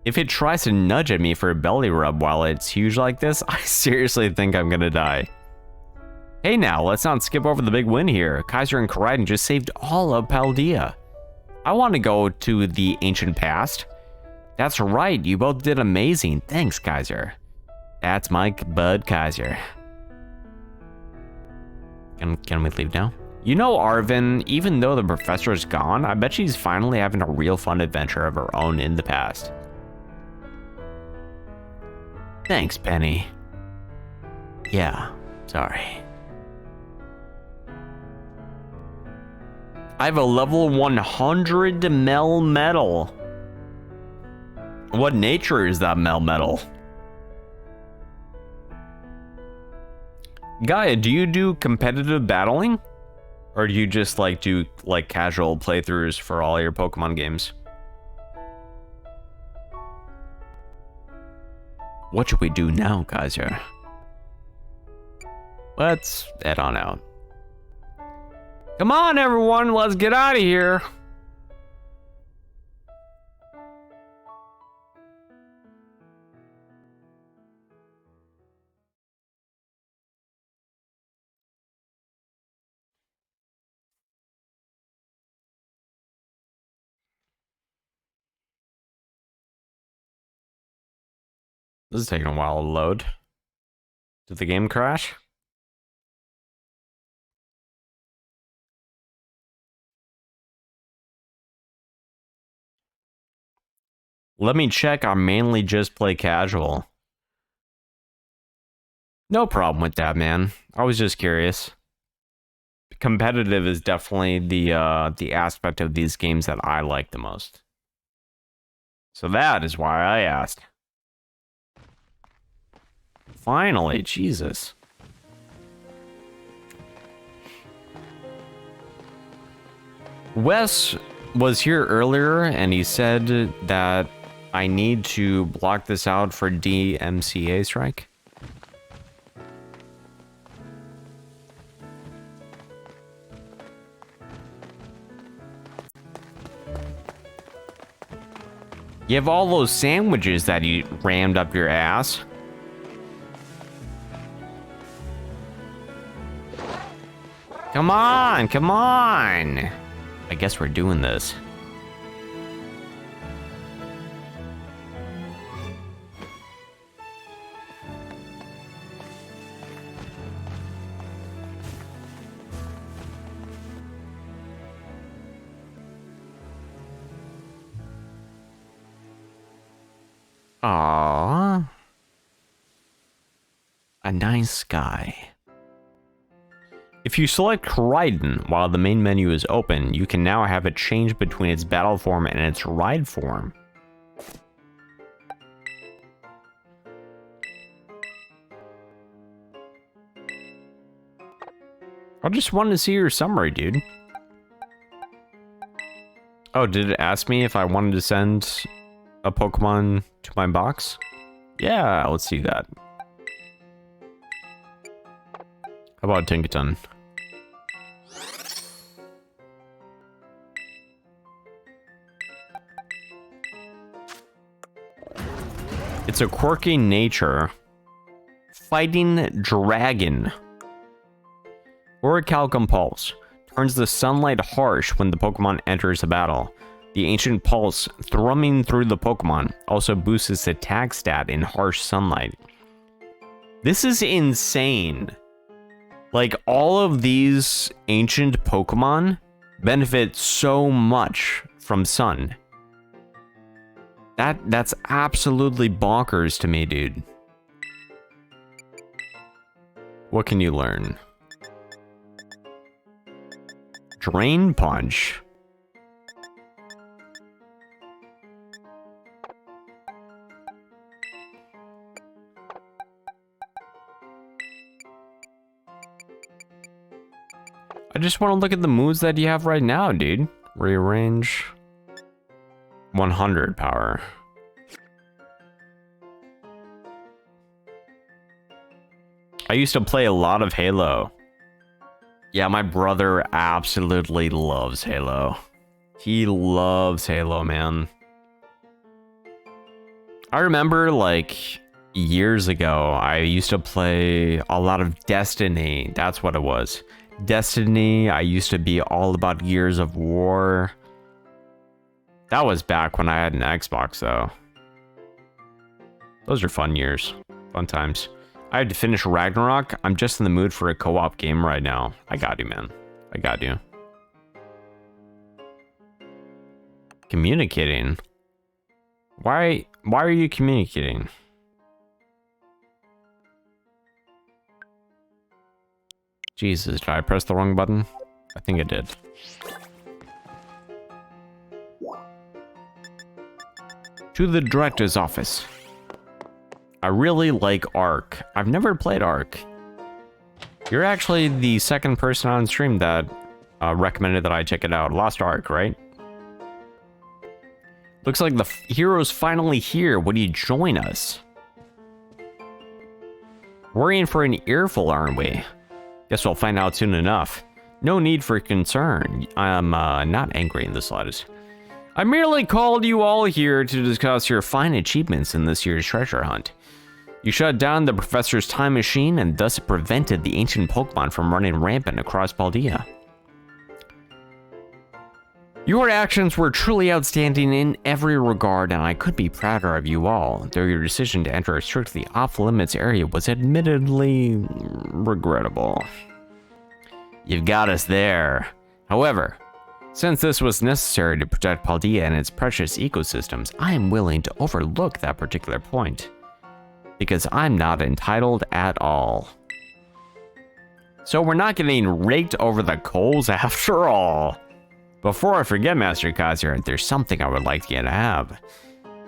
If it tries to nudge at me for a belly rub while it's huge like this, I seriously think I'm gonna die. Hey now, let's not skip over the big win here. Kaiser and Crichton just saved all of Paldea. I want to go to the ancient past. That's right, you both did amazing. Thanks, Kaiser. That's my bud, Kaiser. Can we leave now? You know, Arvin, even though the professor is gone, I bet she's finally having a real fun adventure of her own in the past. Thanks, Penny. Yeah, sorry. I have a level 100 Melmetal. What nature is that Melmetal? Gaia, do you do competitive battling? Or do you just like do like casual playthroughs for all your Pokemon games? What should we do now, Kaiser? Let's head on out. Come on, everyone, let's get out of here. This is taking a while to load. Did the game crash? Let me check. I mainly just play casual. No problem with that, man. I was just curious. Competitive is definitely the aspect of these games that I like the most. So that is why I asked. Finally, Jesus. Wes was here earlier and he said that I need to block this out for DMCA strike. You have all those sandwiches that you rammed up your ass. Come on, come on. I guess we're doing this. Aww. A nice guy. If you select Crichton while the main menu is open, you can now have it change between its battle form and its ride form. I just wanted to see your summary, dude. Oh, did it ask me if I wanted to send a Pokemon to my box? Yeah, let's see that. How about Tinkaton? It's a quirky nature. Fighting dragon. Orichalcum Pulse. Turns the sunlight harsh when the Pokemon enters the battle. The ancient pulse thrumming through the Pokemon also boosts its attack stat in harsh sunlight. This is insane. Like, all of these ancient Pokemon benefit so much from sun. That's absolutely bonkers to me, dude. What can you learn? Drain Punch. I just want to look at the moves that you have right now, dude. Rearrange. 100 power. I used to play a lot of Halo. Yeah, my brother absolutely loves Halo. He loves Halo, man. I remember, like, years ago, I used to play a lot of Destiny. That's what it was. Destiny. I used to be all about Gears of War. That was back when I had an Xbox, though. Those are fun years. Fun times. I had to finish Ragnarok. I'm just in the mood for a co-op game right now. I got you, man. I got you. Communicating? Why are you communicating? Jesus, did I press the wrong button? I think I did. To the director's office. I really like Ark. I've never played Ark. You're actually the second person on stream that recommended that I check it out. Lost Ark, right? Looks like the hero's finally here. Would you join us? We're in for an earful, aren't we? Guess we'll find out soon enough. No need for concern. I'm not angry in the slightest. I merely called you all here to discuss your fine achievements in this year's treasure hunt. You shut down the professor's time machine and thus prevented the ancient Pokemon from running rampant across Paldea. Your actions were truly outstanding in every regard, and I could be prouder of you all, though your decision to enter a strictly off-limits area was admittedly regrettable. You've got us there. However, since this was necessary to protect Paldea and its precious ecosystems, I am willing to overlook that particular point, because I'm not entitled at all. So we're not getting raked over the coals after all. Before I forget, Master Kaiser, there's something I would like you to have.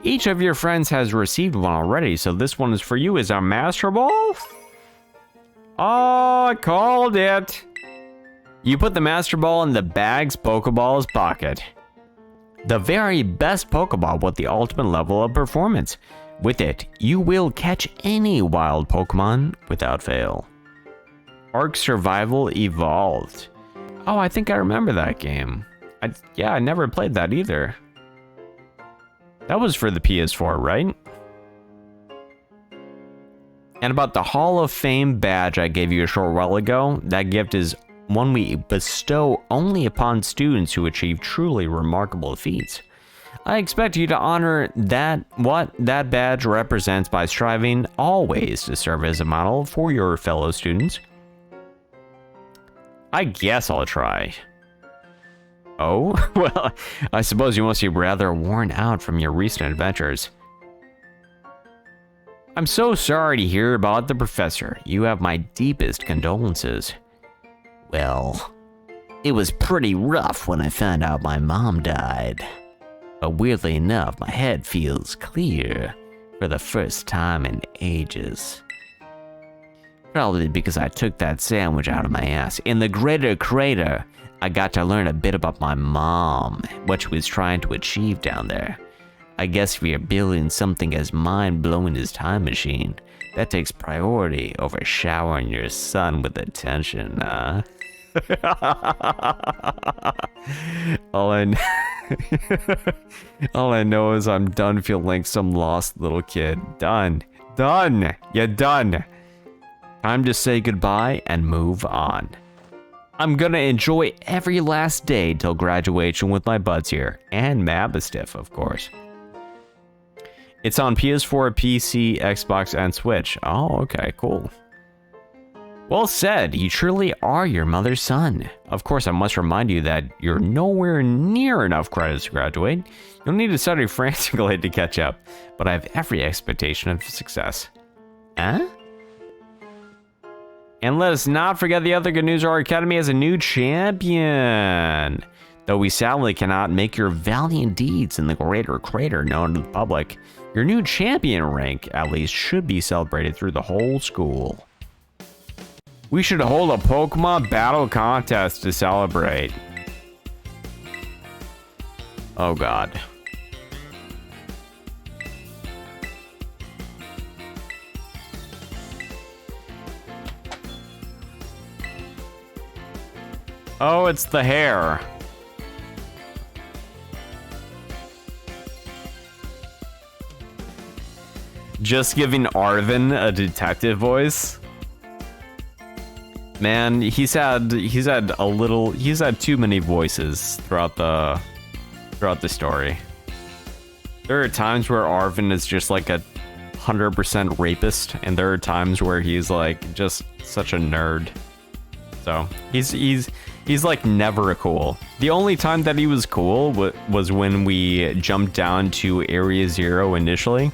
Each of your friends has received one already, so this one is for you. Is our Master Ball? Oh, I called it. You put the Master Ball in the bag's Pokeball's pocket. The very best Pokeball with the ultimate level of performance. With it, you will catch any wild Pokemon without fail. Ark Survival Evolved. Oh, I think I remember that game. Yeah, I never played that either. That was for the PS4, right? And about the Hall of Fame badge I gave you a short while ago, that gift is one we bestow only upon students who achieve truly remarkable feats. I expect you to honor what that badge represents by striving always to serve as a model for your fellow students. I guess I'll try. Oh, well, I suppose you must be rather worn out from your recent adventures. I'm so sorry to hear about the professor. You have my deepest condolences. Well, it was pretty rough when I found out my mom died. But weirdly enough, my head feels clear for the first time in ages. Probably because I took that sandwich out of my ass. In the Greater Crater, I got to learn a bit about my mom, what she was trying to achieve down there. I guess if you're building something as mind-blowing as Time Machine, that takes priority over showering your son with attention, huh? All I know is I'm done feeling like some lost little kid. Done. Done. You're done. Time to say goodbye and move on. I'm gonna enjoy every last day till graduation with my buds here. And Mabistiff, of course. It's on PS4, PC, Xbox, and Switch. Oh, okay, cool. Well said, you truly are your mother's son. Of course, I must remind you that you're nowhere near enough credits to graduate. You'll need to study frantically to catch up, but I have every expectation of success. Huh? And let us not forget the other good news, our academy has a new champion. Though we sadly cannot make your valiant deeds in the greater crater known to the public, your new champion rank at least should be celebrated through the whole school. We should hold a Pokemon battle contest to celebrate. Oh god. Oh, it's the hair. Just giving Arvin a detective voice. Man, he's had too many voices throughout the story. There are times where Arvin is just like a 100% rapist, and there are times where he's like just such a nerd. So he's like never cool. The only time that he was cool was when we jumped down to Area 0 initially,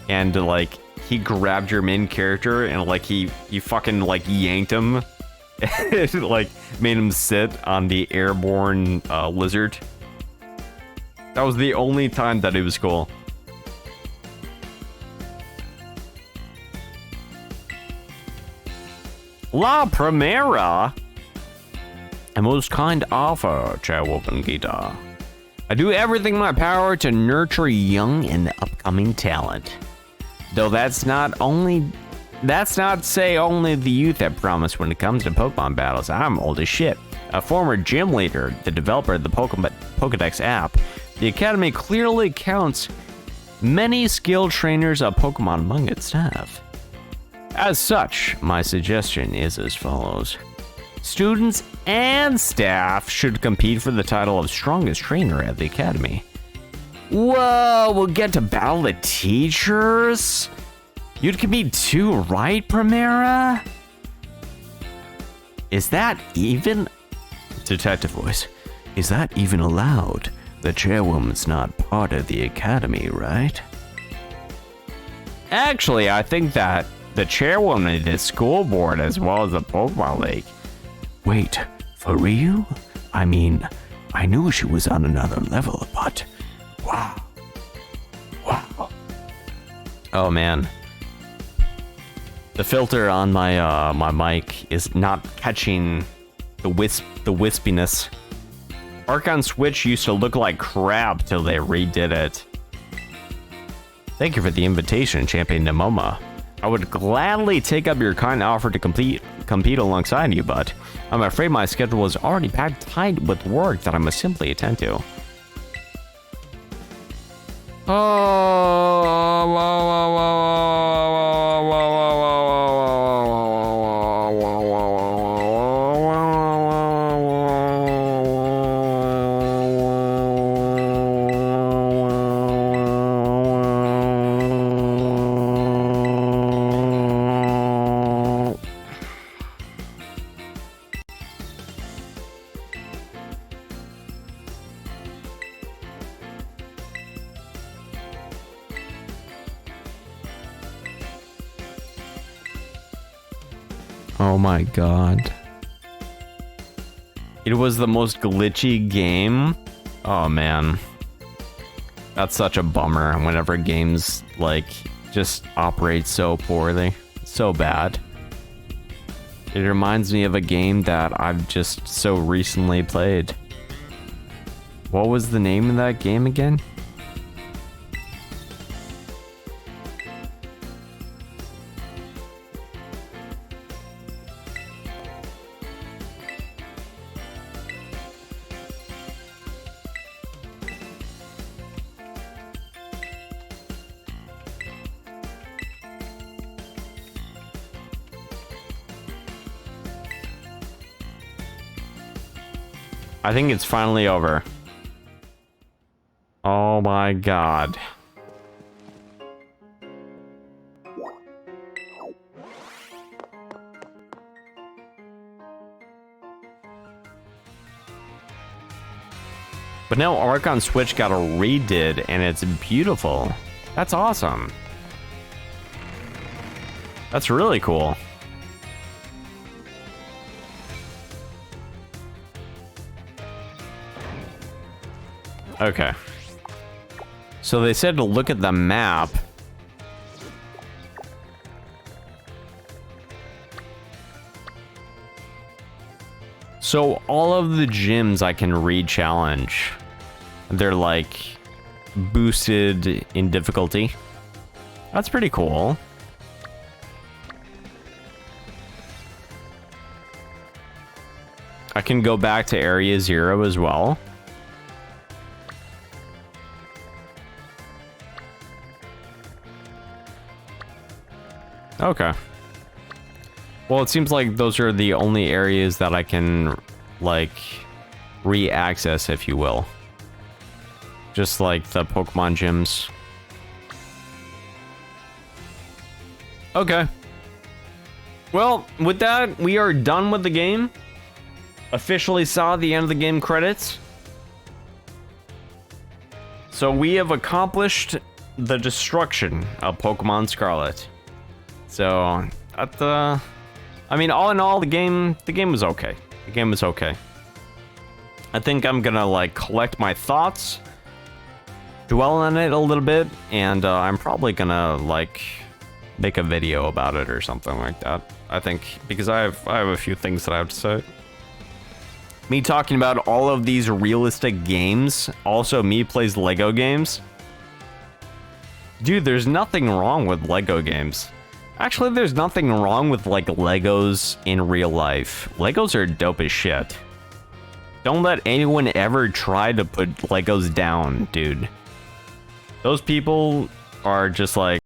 and like he grabbed your main character and like he fucking like yanked him, like made him sit on the airborne lizard. That was the only time that it was cool. La Primera. A most kind offer, Chairwoman Gita. I do everything in my power to nurture young and upcoming talent. Though that's not say only the youth that promise when it comes to Pokemon battles. I'm old as shit. A former gym leader, the developer of the Pokedex app, the Academy clearly counts many skilled trainers of Pokemon among its staff. As such, my suggestion is as follows. Students and staff should compete for the title of strongest trainer at the Academy. Whoa, we'll get to battle the teachers? You'd compete too, right, Primera? Is that even... Detective voice. Is that even allowed? The chairwoman's not part of the Academy, right? Actually, I think that the chairwoman is school board as well as the Pokemon League. Wait, for real? I mean, I knew she was on another level, but... Wow. Wow. Oh man. The filter on my my mic is not catching the wispiness. Archon Switch used to look like crap till they redid it. Thank you for the invitation, Champion Nemoma. I would gladly take up your kind offer to compete alongside you, but I'm afraid my schedule is already packed tight with work that I must simply attend to. Oh my god. It was the most glitchy game. Oh man. That's such a bummer whenever games like just operate so poorly. So bad. It reminds me of a game that I've just so recently played. What was the name of that game again? I think it's finally over. Oh my god. But now Archon Switch got a redid and it's beautiful. That's awesome. That's really cool. Okay. So they said to look at the map. So all of the gyms I can re-challenge. They're like boosted in difficulty. That's pretty cool. I can go back to Area 0 as well. Okay. Well, it seems like those are the only areas that I can, like, re-access, if you will. Just like the Pokemon gyms. Okay. Well, with that, we are done with the game. Officially saw the end of the game credits. So we have accomplished the destruction of Pokemon Scarlet. So, I mean, all in all, the game was okay. The game was okay. I think I'm gonna, like, collect my thoughts, dwell on it a little bit, and I'm probably gonna, like, make a video about it or something like that. I think, because I have a few things that I have to say. Me talking about all of these realistic games, also me plays Lego games. Dude, there's nothing wrong with Lego games. Actually, there's nothing wrong with, like, Legos in real life. Legos are dope as shit. Don't let anyone ever try to put Legos down, dude. Those people are just like...